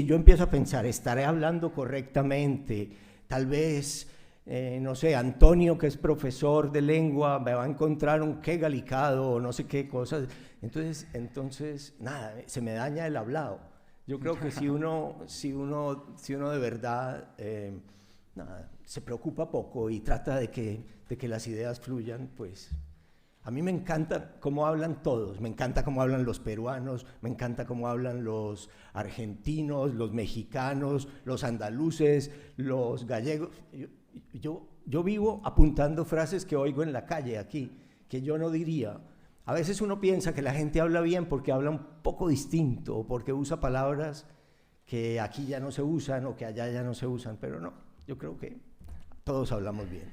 yo empiezo a pensar, estaré hablando correctamente, tal vez, no sé, Antonio, que es profesor de lengua, me va a encontrar un qué galicado o no sé qué cosas. Entonces, nada, se me daña el hablado. Yo creo que si uno de verdad se preocupa poco y trata de que las ideas fluyan, pues a mí me encanta cómo hablan todos, me encanta cómo hablan los peruanos, me encanta cómo hablan los argentinos, los mexicanos, los andaluces, los gallegos. Yo vivo apuntando frases que oigo en la calle aquí, que yo no diría. A veces uno piensa que la gente habla bien porque habla un poco distinto o porque usa palabras que aquí ya no se usan o que allá ya no se usan, pero no, yo creo que todos hablamos bien.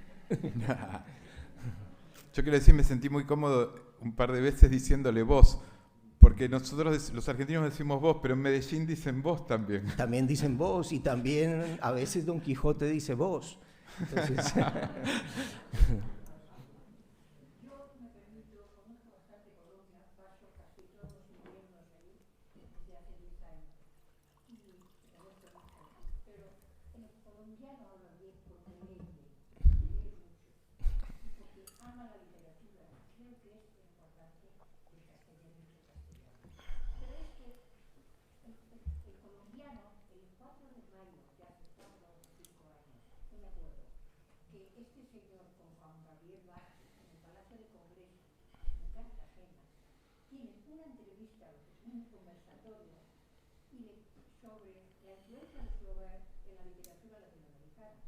Yo quiero decir, me sentí muy cómodo un par de veces diciéndole vos, porque nosotros los argentinos decimos vos, pero en Medellín dicen vos también. También dicen vos, y también a veces Don Quijote dice vos. Entonces, de acuerdo que este señor con Juan Gabriel Vázquez en el Palacio de Congreso, en Cartagena, tiene una entrevista, un conversatorio sobre la influencia de Flaubert en la literatura latinoamericana.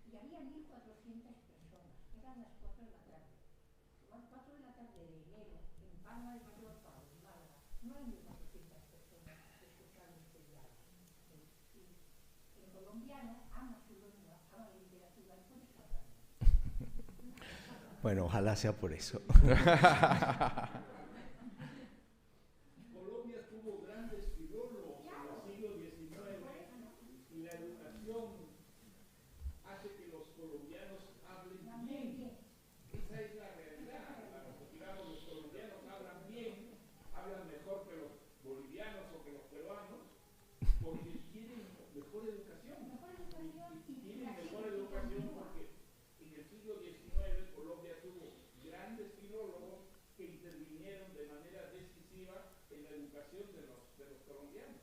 Y había 1.400 personas, eran las 4 de la tarde. Las 4 de la tarde de enero, en Palma de Mallorca o en Málaga, no hay 1.400 personas que escucharon este diálogo. El colombiano ama su lengua, ama la literatura, y por eso habla. Bueno, ojalá sea por eso. Colombia tuvo grandes filólogos en el siglo XIX y la educación hace que los colombianos hablen bien. Esa es la realidad. Digamos, los colombianos hablan bien, hablan mejor que los bolivianos o que los peruanos, porque tienen mejor educación. Y tienen mejor educación porque en el siglo XIX Colombia tuvo grandes filólogos que intervinieron de manera decisiva en la educación de los colombianos.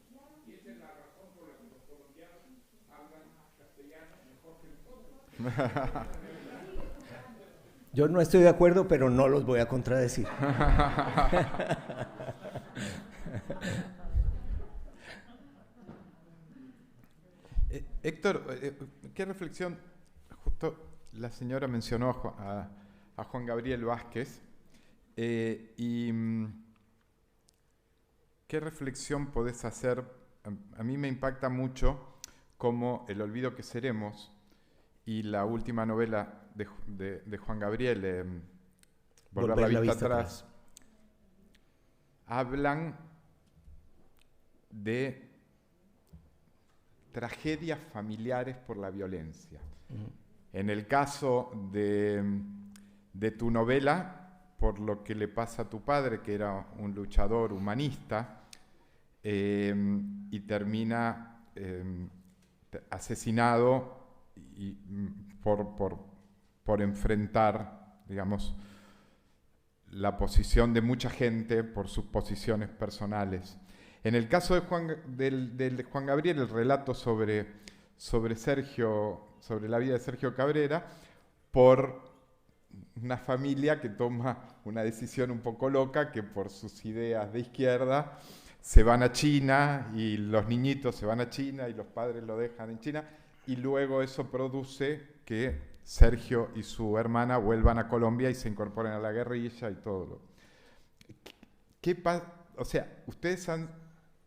Y esa es la razón por la que los colombianos hablan castellano mejor que nosotros. Yo no estoy de acuerdo, pero no los voy a contradecir. Héctor, ¿qué reflexión? Justo la señora mencionó a Juan Gabriel Vázquez. ¿Qué reflexión podés hacer? A mí me impacta mucho cómo El olvido que seremos y la última novela de Juan Gabriel, Volver la vista atrás, hablan de tragedias familiares por la violencia. En el caso de tu novela, por lo que le pasa a tu padre, que era un luchador humanista, y termina asesinado por enfrentar, digamos, la posición de mucha gente por sus posiciones personales. En el caso de Juan Gabriel, el relato sobre Sergio, sobre la vida de Sergio Cabrera, por una familia que toma una decisión un poco loca, que por sus ideas de izquierda se van a China y los niñitos se van a China y los padres lo dejan en China, y luego eso produce que Sergio y su hermana vuelvan a Colombia y se incorporen a la guerrilla y todo. O sea, ustedes han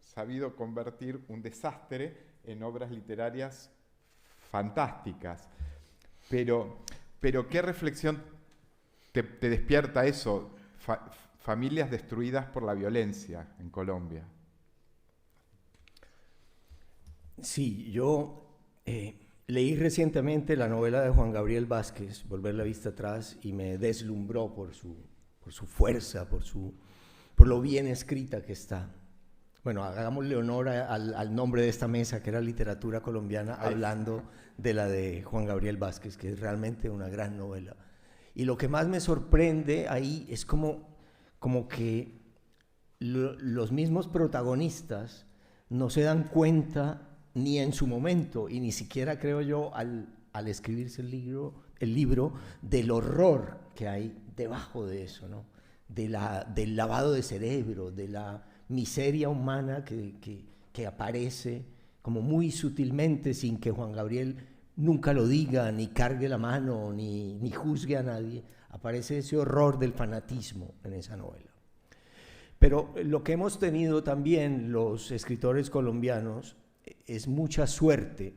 sabido convertir un desastre en obras literarias fantásticas, pero ¿qué reflexión te despierta eso? Familias destruidas por la violencia en Colombia. Sí, yo leí recientemente la novela de Juan Gabriel Vázquez, Volver la vista atrás, y me deslumbró por su fuerza, por lo bien escrita que está. Bueno, hagámosle honor al nombre de esta mesa, que era Literatura Colombiana, hablando de la de Juan Gabriel Vázquez, que es realmente una gran novela. Y lo que más me sorprende ahí es como que los mismos protagonistas no se dan cuenta ni en su momento, y ni siquiera creo yo al escribirse el libro, del horror que hay debajo de eso, ¿no? Del lavado de cerebro, de la miseria humana que aparece como muy sutilmente, sin que Juan Gabriel nunca lo diga, ni cargue la mano, ni juzgue a nadie. Aparece ese horror del fanatismo en esa novela. Pero lo que hemos tenido también los escritores colombianos es mucha suerte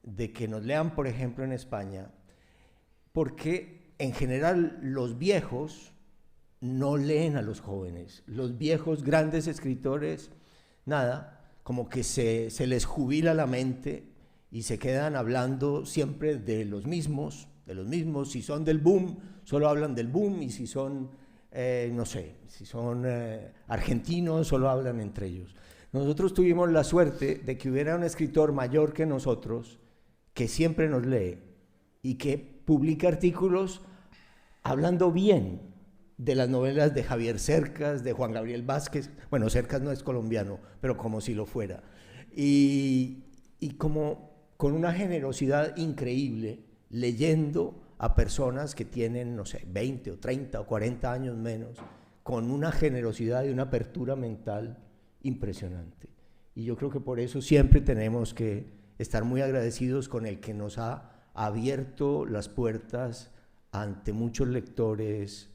de que nos lean, por ejemplo, en España, porque en general los viejos no leen a los jóvenes. Los viejos grandes escritores, nada, como que se les jubila la mente y se quedan hablando siempre de los mismos. Si son del boom, solo hablan del boom, y si son, no sé, si son argentinos, solo hablan entre ellos. Nosotros tuvimos la suerte de que hubiera un escritor mayor que nosotros que siempre nos lee y que publica artículos hablando bien de las novelas de Javier Cercas, de Juan Gabriel Vázquez. Bueno, Cercas no es colombiano, pero como si lo fuera. Y como con una generosidad increíble, leyendo a personas que tienen, no sé, 20 o 30 o 40 años menos, con una generosidad y una apertura mental impresionante. Y yo creo que por eso siempre tenemos que estar muy agradecidos con el que nos ha abierto las puertas ante muchos lectores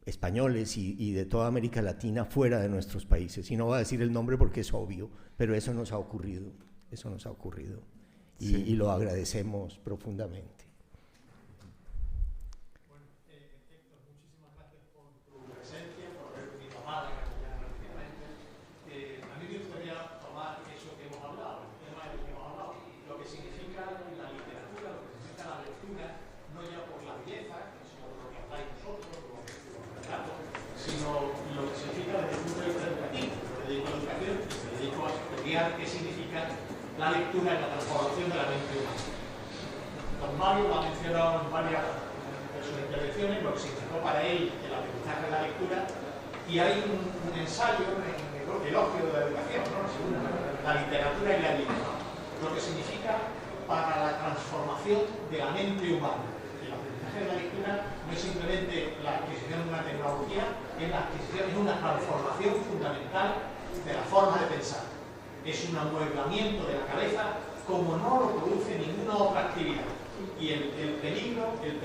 españoles y de toda América Latina fuera de nuestros países. Y no voy a decir el nombre porque es obvio, pero eso nos ha ocurrido, y lo agradecemos profundamente. Bueno, Héctor, muchísimas gracias por tu presencia, por haber venido a Málaga, a mí me gustaría tomar eso que hemos hablado, el tema del que hemos hablado, lo que significa la literatura, lo que significa la lectura, no ya por la belleza, sino por lo que habláis vosotros, los relatos, sino lo que significa desde el punto de vista educativo. Me dedico a la educación y me dedico a estudiar qué significa la lectura en la transformación de la mente humana. Don Mario lo ha mencionado en varias de sus intervenciones, lo que significó para él el aprendizaje de la lectura, y hay un ensayo en el elogio de la educación, ¿no? Según la literatura y la lengua, lo que significa para la transformación de la mente humana. El aprendizaje de la lectura no es simplemente la adquisición de una tecnología, es la adquisición, es una transformación fundamental de la forma de pensar. Es un amueblamiento de la cabeza como no lo produce ninguna otra actividad. Y el peligro que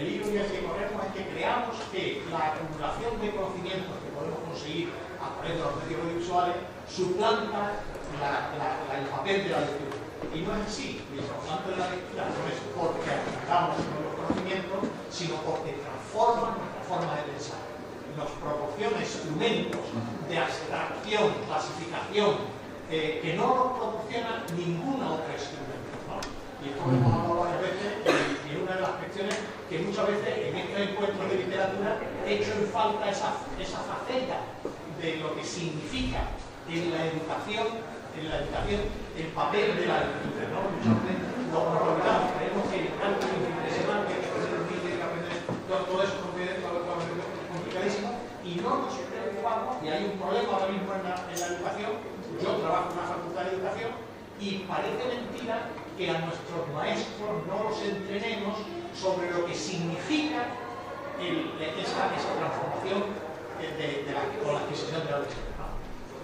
corremos es que creamos que la acumulación de conocimientos que podemos conseguir a través de los medios audiovisuales suplanta el papel de la lectura. Y no es así. El importante de la lectura no es porque acumulamos nuevos conocimientos, sino porque transforma nuestra forma de pensar. Nos proporciona instrumentos de abstracción, clasificación, que no nos proporciona ninguna otra instrumento, ¿no? Y esto lo hemos hablado varias veces, y es una de las cuestiones que muchas veces en estos encuentros de literatura he hecho en falta esa faceta de lo que significa en la educación el papel de la lectura, ¿no? Muchas veces nos olvidamos, creemos que algo que es impresionante, que aprender un niño, que aprender todo eso es complicadísimo, y no nos preocupamos, y hay un problema ahora mismo en la educación. Yo trabajo en una facultad de educación y parece mentira que a nuestros maestros no los entrenemos sobre lo que significa esa transformación con la adquisición de la lectura.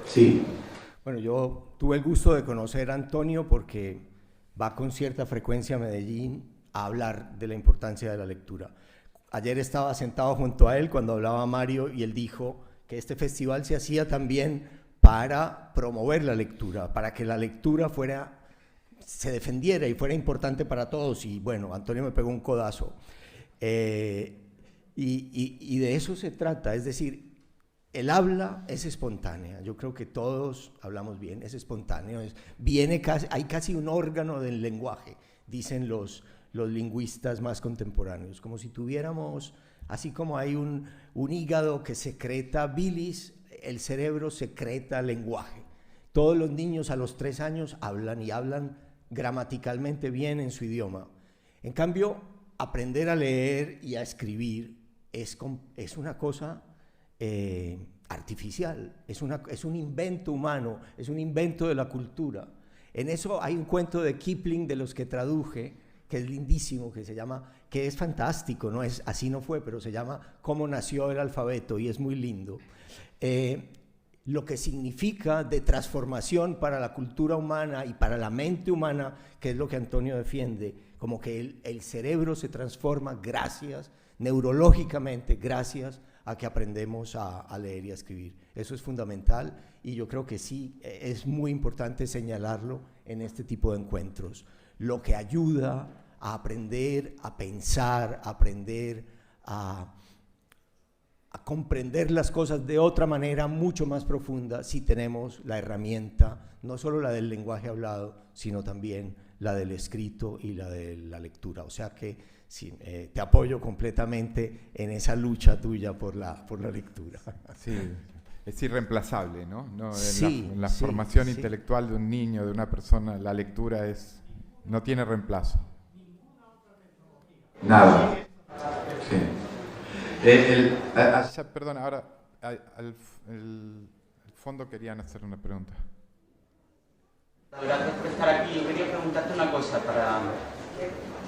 Sí. Bueno, yo tuve el gusto de conocer a Antonio porque va con cierta frecuencia a Medellín a hablar de la importancia de la lectura. Ayer estaba sentado junto a él cuando hablaba Mario y él dijo que este festival se hacía también para promover la lectura, para que la lectura se defendiera y fuera importante para todos. Y bueno, Antonio me pegó un codazo. Y de eso se trata, es decir, el habla es espontánea. Yo creo que todos hablamos bien, es espontáneo. Hay casi un órgano del lenguaje, dicen los lingüistas más contemporáneos, como si tuviéramos, así como hay un hígado que secreta bilis, el cerebro secreta lenguaje. Todos los niños a los 3 años hablan y hablan gramaticalmente bien en su idioma. En cambio, aprender a leer y a escribir es una cosa artificial, es un invento humano, es un invento de la cultura. En eso hay un cuento de Kipling de los que traduje, que es lindísimo, que es fantástico, no es así no fue, pero se llama Cómo nació el alfabeto y es muy lindo. Lo que significa de transformación para la cultura humana y para la mente humana, que es lo que Antonio defiende, como que el cerebro se transforma neurológicamente, gracias a que aprendemos a leer y a escribir. Eso es fundamental y yo creo que sí, es muy importante señalarlo en este tipo de encuentros. Lo que ayuda a aprender, a pensar, a aprender a comprender las cosas de otra manera mucho más profunda si tenemos la herramienta, no solo la del lenguaje hablado, sino también la del escrito y la de la lectura. O sea que sí, te apoyo completamente en esa lucha tuya por la lectura. Sí, es irreemplazable, ¿no? Sí, en la formación intelectual de un niño, de una persona, la lectura no tiene reemplazo. Nada. Sí. Perdón, ahora al fondo querían hacer una pregunta. Gracias por estar aquí. Yo quería una cosa.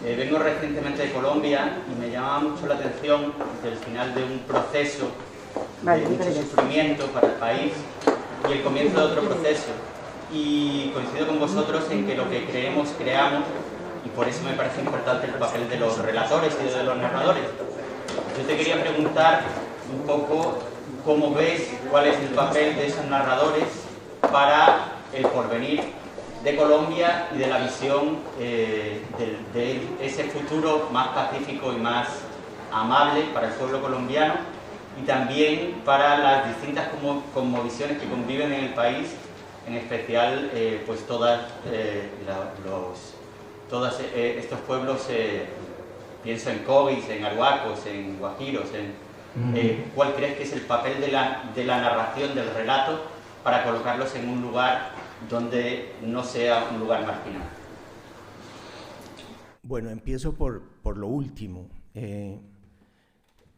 Vengo recientemente de Colombia y me llamaba mucho la atención del final de un proceso de mucho sufrimiento para el país y el comienzo de otro proceso. Y coincido con vosotros en que lo que creemos, creamos, y por eso me parece importante el papel de los relatores y de los narradores. Yo te quería preguntar un poco cómo ves, cuál es el papel de esos narradores para el porvenir de Colombia y de la visión de ese futuro más pacífico y más amable para el pueblo colombiano, y también para las distintas cosmovisiones que conviven en el país, en especial pues todos estos pueblos, pienso en Cobis, en Arhuacos, en Guajiros, ¿cuál crees que es el papel de la narración, del relato, para colocarlos en un lugar donde no sea un lugar marginal? Bueno, empiezo por lo último.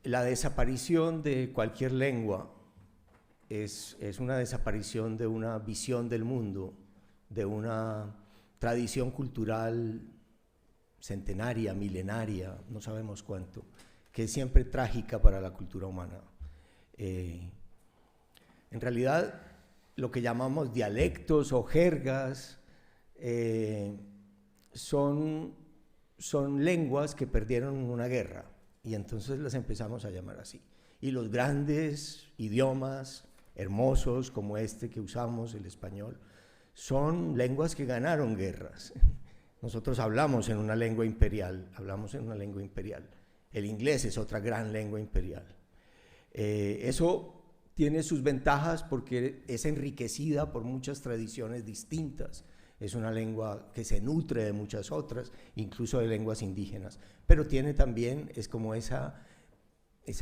La desaparición de cualquier lengua es una desaparición de una visión del mundo, de una tradición cultural centenaria, milenaria, no sabemos cuánto, que es siempre trágica para la cultura humana. En realidad, lo que llamamos dialectos o jergas son lenguas que perdieron una guerra, y entonces las empezamos a llamar así. Y los grandes idiomas hermosos como este que usamos, el español, son lenguas que ganaron guerras. Nosotros hablamos en una lengua imperial, El inglés es otra gran lengua imperial. Eso tiene sus ventajas porque es enriquecida por muchas tradiciones distintas. Es una lengua que se nutre de muchas otras, incluso de lenguas indígenas. Pero tiene también, es como esa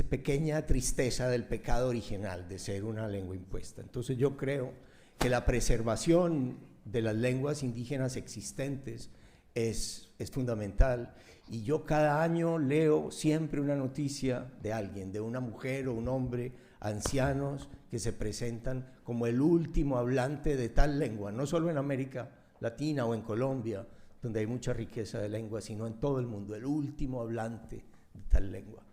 pequeña tristeza del pecado original de ser una lengua impuesta. Entonces yo creo que la preservación de las lenguas indígenas existentes es fundamental, y yo cada año leo siempre una noticia de alguien, de una mujer o un hombre, ancianos que se presentan como el último hablante de tal lengua, no solo en América Latina o en Colombia, donde hay mucha riqueza de lenguas, sino en todo el mundo, el último hablante de tal lengua.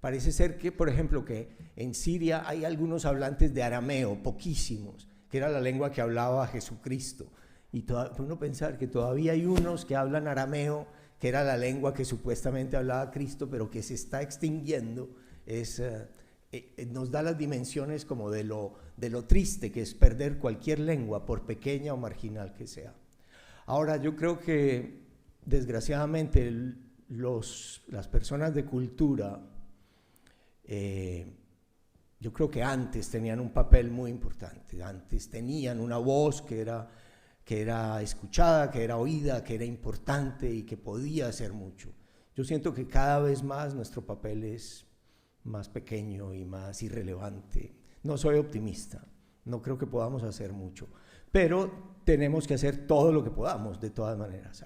Parece ser que, por ejemplo, que en Siria hay algunos hablantes de arameo, poquísimos, que era la lengua que hablaba Jesucristo. Y uno pensar que todavía hay unos que hablan arameo, que era la lengua que supuestamente hablaba Cristo, pero que se está extinguiendo, nos da las dimensiones como de lo triste que es perder cualquier lengua, por pequeña o marginal que sea. Ahora, yo creo que, desgraciadamente, las personas de cultura, yo creo que antes tenían un papel muy importante, antes tenían una voz que era escuchada, que era oída, que era importante y que podía hacer mucho. Yo siento que cada vez más nuestro papel es más pequeño y más irrelevante. No soy optimista, no creo que podamos hacer mucho, pero tenemos que hacer todo lo que podamos, de todas maneras.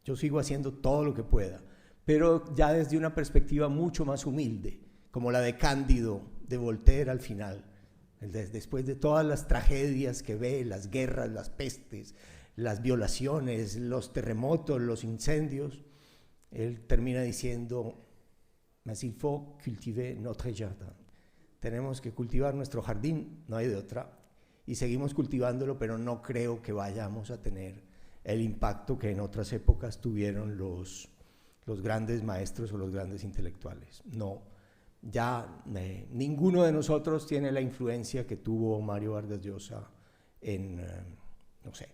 Yo sigo haciendo todo lo que pueda, pero ya desde una perspectiva mucho más humilde, como la de Cándido, de Voltaire al final. Después de todas las tragedias que ve, las guerras, las pestes, las violaciones, los terremotos, los incendios, él termina diciendo: mais il faut cultiver notre jardin. Tenemos que cultivar nuestro jardín, no hay de otra, y seguimos cultivándolo, pero no creo que vayamos a tener el impacto que en otras épocas tuvieron los grandes maestros o los grandes intelectuales. No, ya ninguno de nosotros tiene la influencia que tuvo Mario Vargas Llosa en, no sé,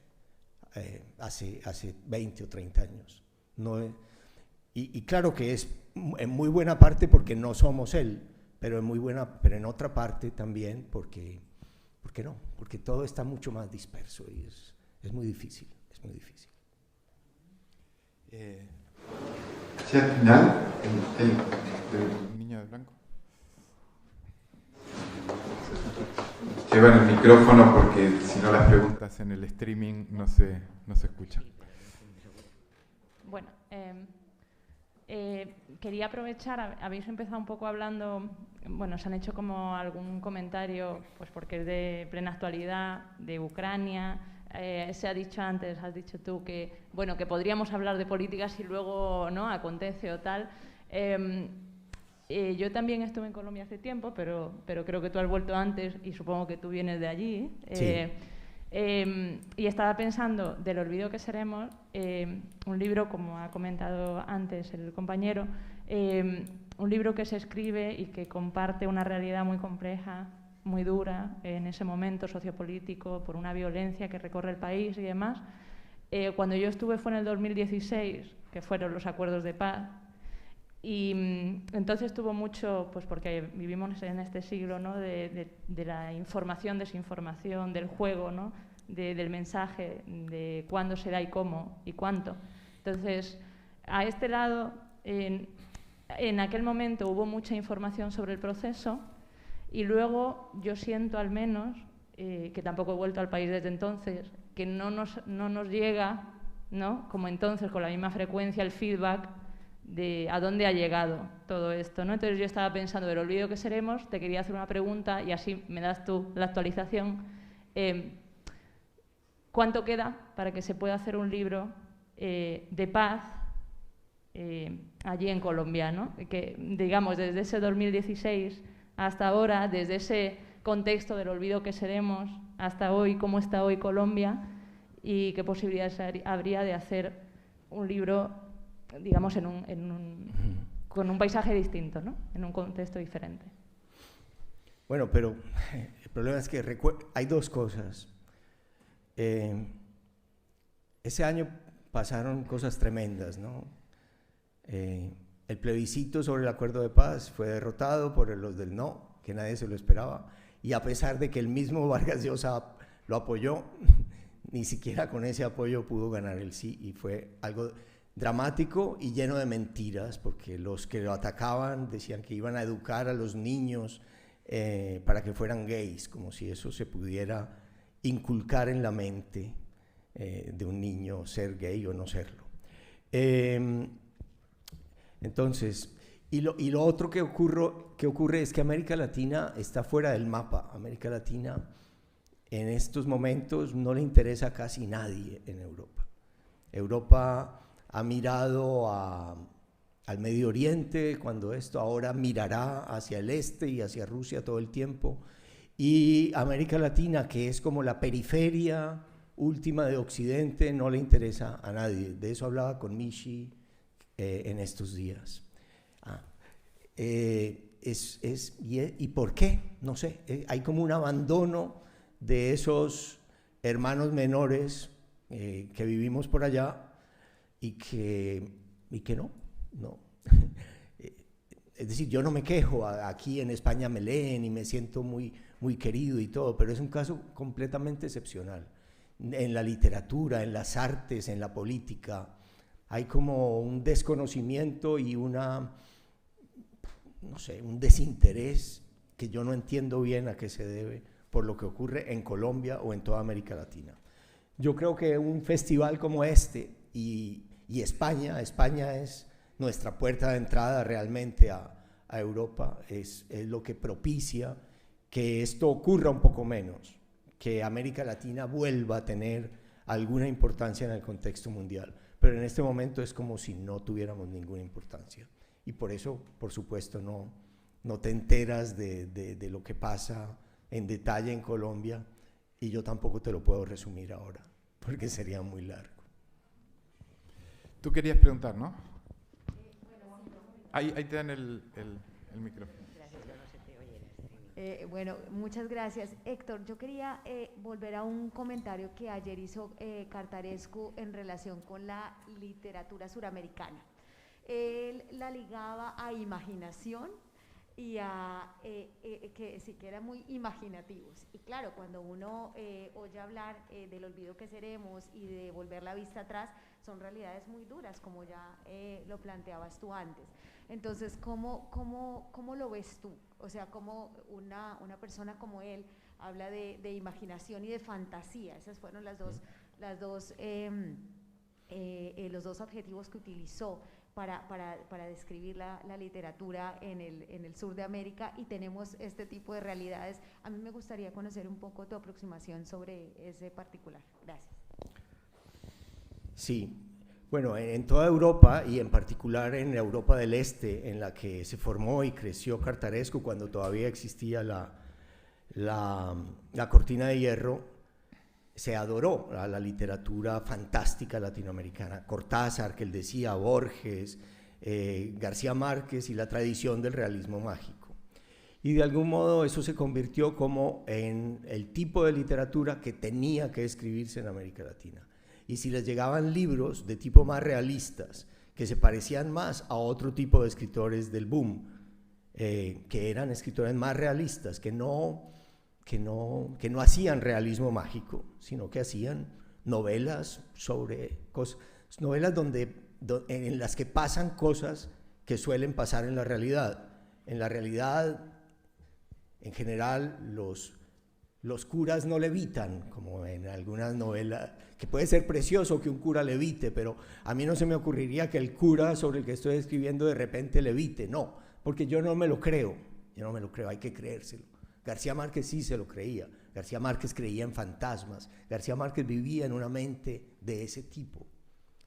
hace 20 o 30 años. No, y claro que es en muy buena parte porque no somos él, pero en otra parte también porque no, porque todo está mucho más disperso y es muy difícil, es muy difícil. Sí, al final, el niño de blanco. Llevan el micrófono porque si no las preguntas en el streaming no se escuchan. Bueno, quería aprovechar, habéis empezado un poco hablando, bueno, os han hecho como algún comentario, pues porque es de plena actualidad, de Ucrania, se ha dicho antes, has dicho tú, que, bueno, que podríamos hablar de políticas y luego no acontece o tal. Yo también estuve en Colombia hace tiempo, pero creo que tú has vuelto antes y supongo que tú vienes de allí. Sí. Y estaba pensando, Del olvido que seremos, un libro, como ha comentado antes el compañero, un libro que se escribe y que comparte una realidad muy compleja, muy dura en ese momento sociopolítico, por una violencia que recorre el país y demás. Cuando yo estuve fue en el 2016, que fueron los acuerdos de paz, y entonces tuvo mucho, pues porque vivimos en este siglo, ¿no?, de la información, desinformación, del juego, ¿no?, del mensaje, de cuándo se da y cómo y cuánto. Entonces, a este lado, en aquel momento hubo mucha información sobre el proceso y luego yo siento al menos, que tampoco he vuelto al país desde entonces, que no nos llega, ¿no?, como entonces, con la misma frecuencia, el feedback de a dónde ha llegado todo esto, ¿no? Entonces yo estaba pensando, Del olvido que seremos, te quería hacer una pregunta y así me das tú la actualización. ¿Cuánto queda para que se pueda hacer un libro de paz allí en Colombia, ¿no? Que, digamos, desde ese 2016 hasta ahora, desde ese contexto del olvido que seremos hasta hoy, cómo está hoy Colombia y qué posibilidades habría de hacer un libro, digamos, con un paisaje distinto, ¿no?, en un contexto diferente. Bueno, pero el problema es que hay dos cosas. Ese año pasaron cosas tremendas, ¿no? El plebiscito sobre el acuerdo de paz fue derrotado por los del no, que nadie se lo esperaba, y a pesar de que el mismo Vargas Llosa lo apoyó, ni siquiera con ese apoyo pudo ganar el sí, y fue algo dramático y lleno de mentiras, porque los que lo atacaban decían que iban a educar a los niños para que fueran gays, como si eso se pudiera inculcar en la mente de un niño ser gay o no serlo. Entonces, y lo otro que ocurre es que América Latina está fuera del mapa. América Latina en estos momentos no le interesa a casi nadie en Europa. Europa ha mirado al Medio Oriente, cuando esto ahora mirará hacia el este y hacia Rusia todo el tiempo. Y América Latina, que es como la periferia última de Occidente, no le interesa a nadie. De eso hablaba con Mishi en estos días. ¿Y por qué? No sé. Hay como un abandono de esos hermanos menores que vivimos por allá y que no. Es decir, yo no me quejo, aquí en España me leen y me siento muy, muy querido y todo, pero es un caso completamente excepcional. En la literatura, en las artes, en la política, hay como un desconocimiento y un desinterés que yo no entiendo bien a qué se debe por lo que ocurre en Colombia o en toda América Latina. Yo creo que un festival como este y España es nuestra puerta de entrada realmente a Europa, es lo que propicia que esto ocurra un poco menos, que América Latina vuelva a tener alguna importancia en el contexto mundial. Pero en este momento es como si no tuviéramos ninguna importancia. Y por eso, por supuesto, no te enteras de lo que pasa en detalle en Colombia, y yo tampoco te lo puedo resumir ahora, porque sería muy largo. Tú querías preguntar, ¿no? Ahí te dan el micrófono. Bueno, muchas gracias. Héctor, yo quería volver a un comentario que ayer hizo Cartarescu en relación con la literatura suramericana. Él la ligaba a imaginación y a que sí que eran muy imaginativos. Y claro, cuando uno oye hablar del olvido que seremos y de volver la vista atrás, son realidades muy duras, como ya lo planteabas tú antes. Entonces, ¿cómo lo ves tú? O sea, como una persona como él habla de imaginación y de fantasía. Esas fueron los dos adjetivos que utilizó. para describir la literatura en el sur de América, y tenemos este tipo de realidades. A mí me gustaría conocer un poco tu aproximación sobre ese particular. Gracias. Sí, bueno, en toda Europa y en particular en Europa del Este, en la que se formó y creció Cartarescu cuando todavía existía la cortina de hierro, se adoró a la literatura fantástica latinoamericana. Cortázar, que él decía, Borges, García Márquez y la tradición del realismo mágico. Y de algún modo eso se convirtió como en el tipo de literatura que tenía que escribirse en América Latina. Y si les llegaban libros de tipo más realistas, que se parecían más a otro tipo de escritores del boom, que eran escritores más realistas, que no hacían realismo mágico, sino que hacían novelas sobre cosas, novelas en las que pasan cosas que suelen pasar en la realidad. En la realidad, en general, los curas no levitan, como en algunas novelas, que puede ser precioso que un cura levite, pero a mí no se me ocurriría que el cura sobre el que estoy escribiendo de repente levite, no, porque yo no me lo creo, hay que creérselo. García Márquez sí se lo creía, García Márquez creía en fantasmas, García Márquez vivía en una mente de ese tipo,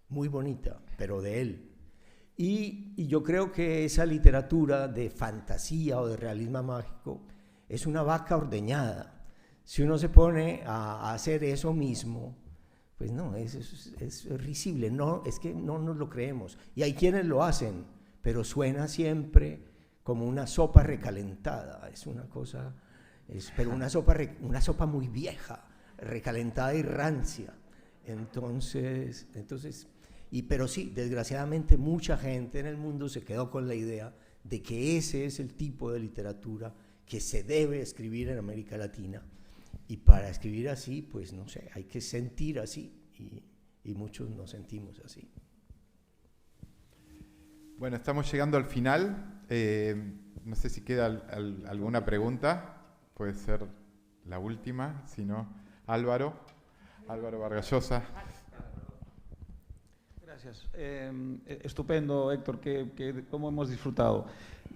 muy bonita, pero de él. Y yo creo que esa literatura de fantasía o de realismo mágico es una vaca ordeñada. Si uno se pone a hacer eso mismo, pues no, es risible, no, es que no nos lo creemos. Y hay quienes lo hacen, pero suena siempre como una sopa recalentada, es una cosa, pero una sopa muy vieja, recalentada y rancia. Entonces, pero sí, desgraciadamente mucha gente en el mundo se quedó con la idea de que ese es el tipo de literatura que se debe escribir en América Latina. Y para escribir así, pues no sé, hay que sentir así, y muchos nos sentimos así. Bueno, estamos llegando al final. No sé si queda alguna pregunta, puede ser la última, si no, Álvaro Vargas Llosa. Gracias. Estupendo, Héctor, cómo hemos disfrutado.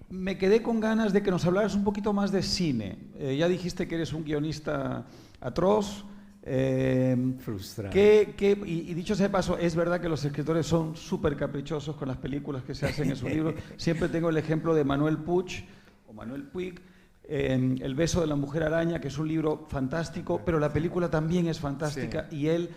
Me quedé con ganas de que nos hablaras un poquito más de cine. Ya dijiste que eres un guionista atroz. Frustrado. Y dicho sea de paso, es verdad que los escritores son súper caprichosos con las películas que se hacen en sus libros. Siempre tengo el ejemplo de Manuel Puig, El beso de la mujer araña, que es un libro fantástico, pero la película también es fantástica, sí. Y él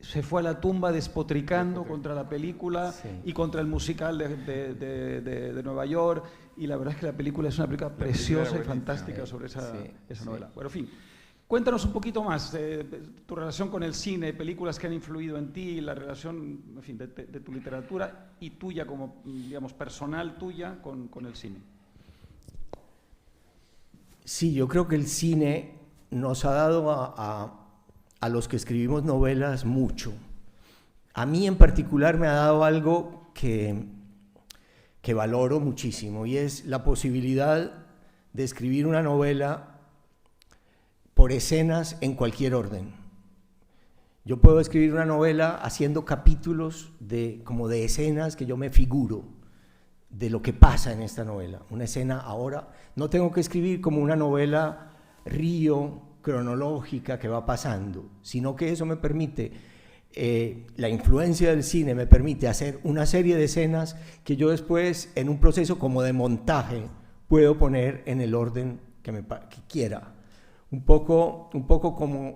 se fue a la tumba despotricando contra la película, sí, y contra el musical de Nueva York, y la verdad es que la película es una película preciosa y fantástica sobre esa novela. Bueno, en fin, cuéntanos un poquito más tu relación con el cine, películas que han influido en ti, la relación, en fin, de tu literatura y tuya como, digamos, personal tuya con el cine. Sí, yo creo que el cine nos ha dado a los que escribimos novelas mucho. A mí en particular me ha dado algo que valoro muchísimo, y es la posibilidad de escribir una novela por escenas en cualquier orden. Yo puedo escribir una novela haciendo capítulos como de escenas que yo me figuro de lo que pasa en esta novela. Una escena ahora, no tengo que escribir como una novela río cronológica que va pasando, sino que eso me permite, la influencia del cine me permite hacer una serie de escenas que yo después, en un proceso como de montaje, puedo poner en el orden que quiera. Un poco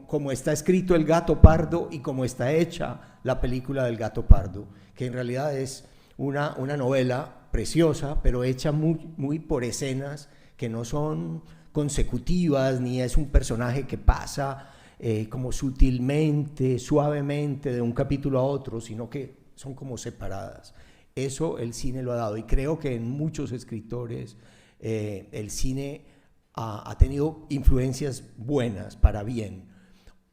como está escrito El gato pardo y como está hecha la película del gato pardo, que en realidad es una novela preciosa, pero hecha muy por escenas que no son consecutivas, ni es un personaje que pasa como sutilmente, suavemente de un capítulo a otro, sino que son como separadas. Eso el cine lo ha dado, y creo que en muchos escritores el cine ha tenido influencias buenas, para bien.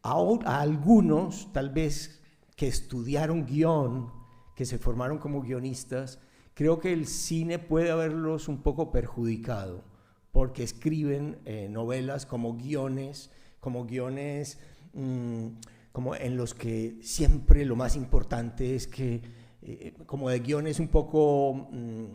A algunos, tal vez, que estudiaron guión, que se formaron como guionistas, creo que el cine puede haberlos un poco perjudicado, porque escriben novelas como guiones como en los que siempre lo más importante es que como de guiones un poco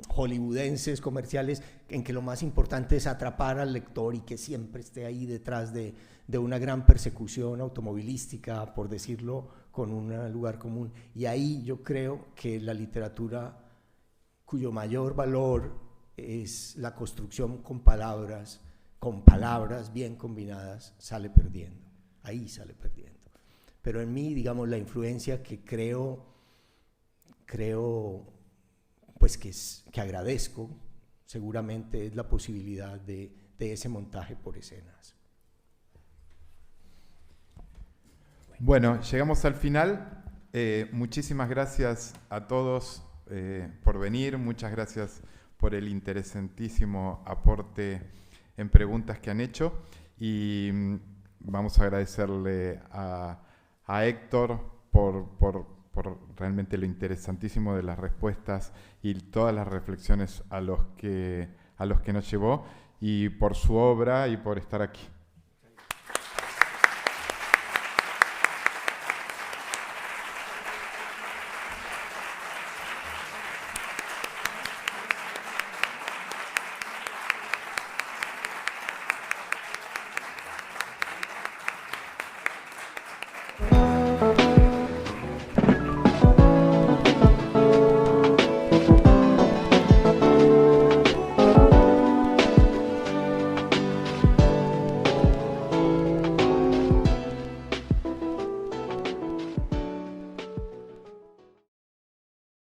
hollywoodenses, comerciales, en que lo más importante es atrapar al lector y que siempre esté ahí detrás de una gran persecución automovilística, por decirlo con un lugar común. Y ahí yo creo que la literatura, cuyo mayor valor es la construcción con palabras bien combinadas, sale perdiendo. Ahí sale perdiendo. Pero en mí, digamos, la influencia que creo pues que agradezco, seguramente es la posibilidad de ese montaje por escenas. Bueno, llegamos al final. Muchísimas gracias a todos por venir. Muchas gracias por el interesantísimo aporte en preguntas que han hecho. Y vamos a agradecerle a Héctor por realmente lo interesantísimo de las respuestas y todas las reflexiones a los que nos llevó, y por su obra y por estar aquí.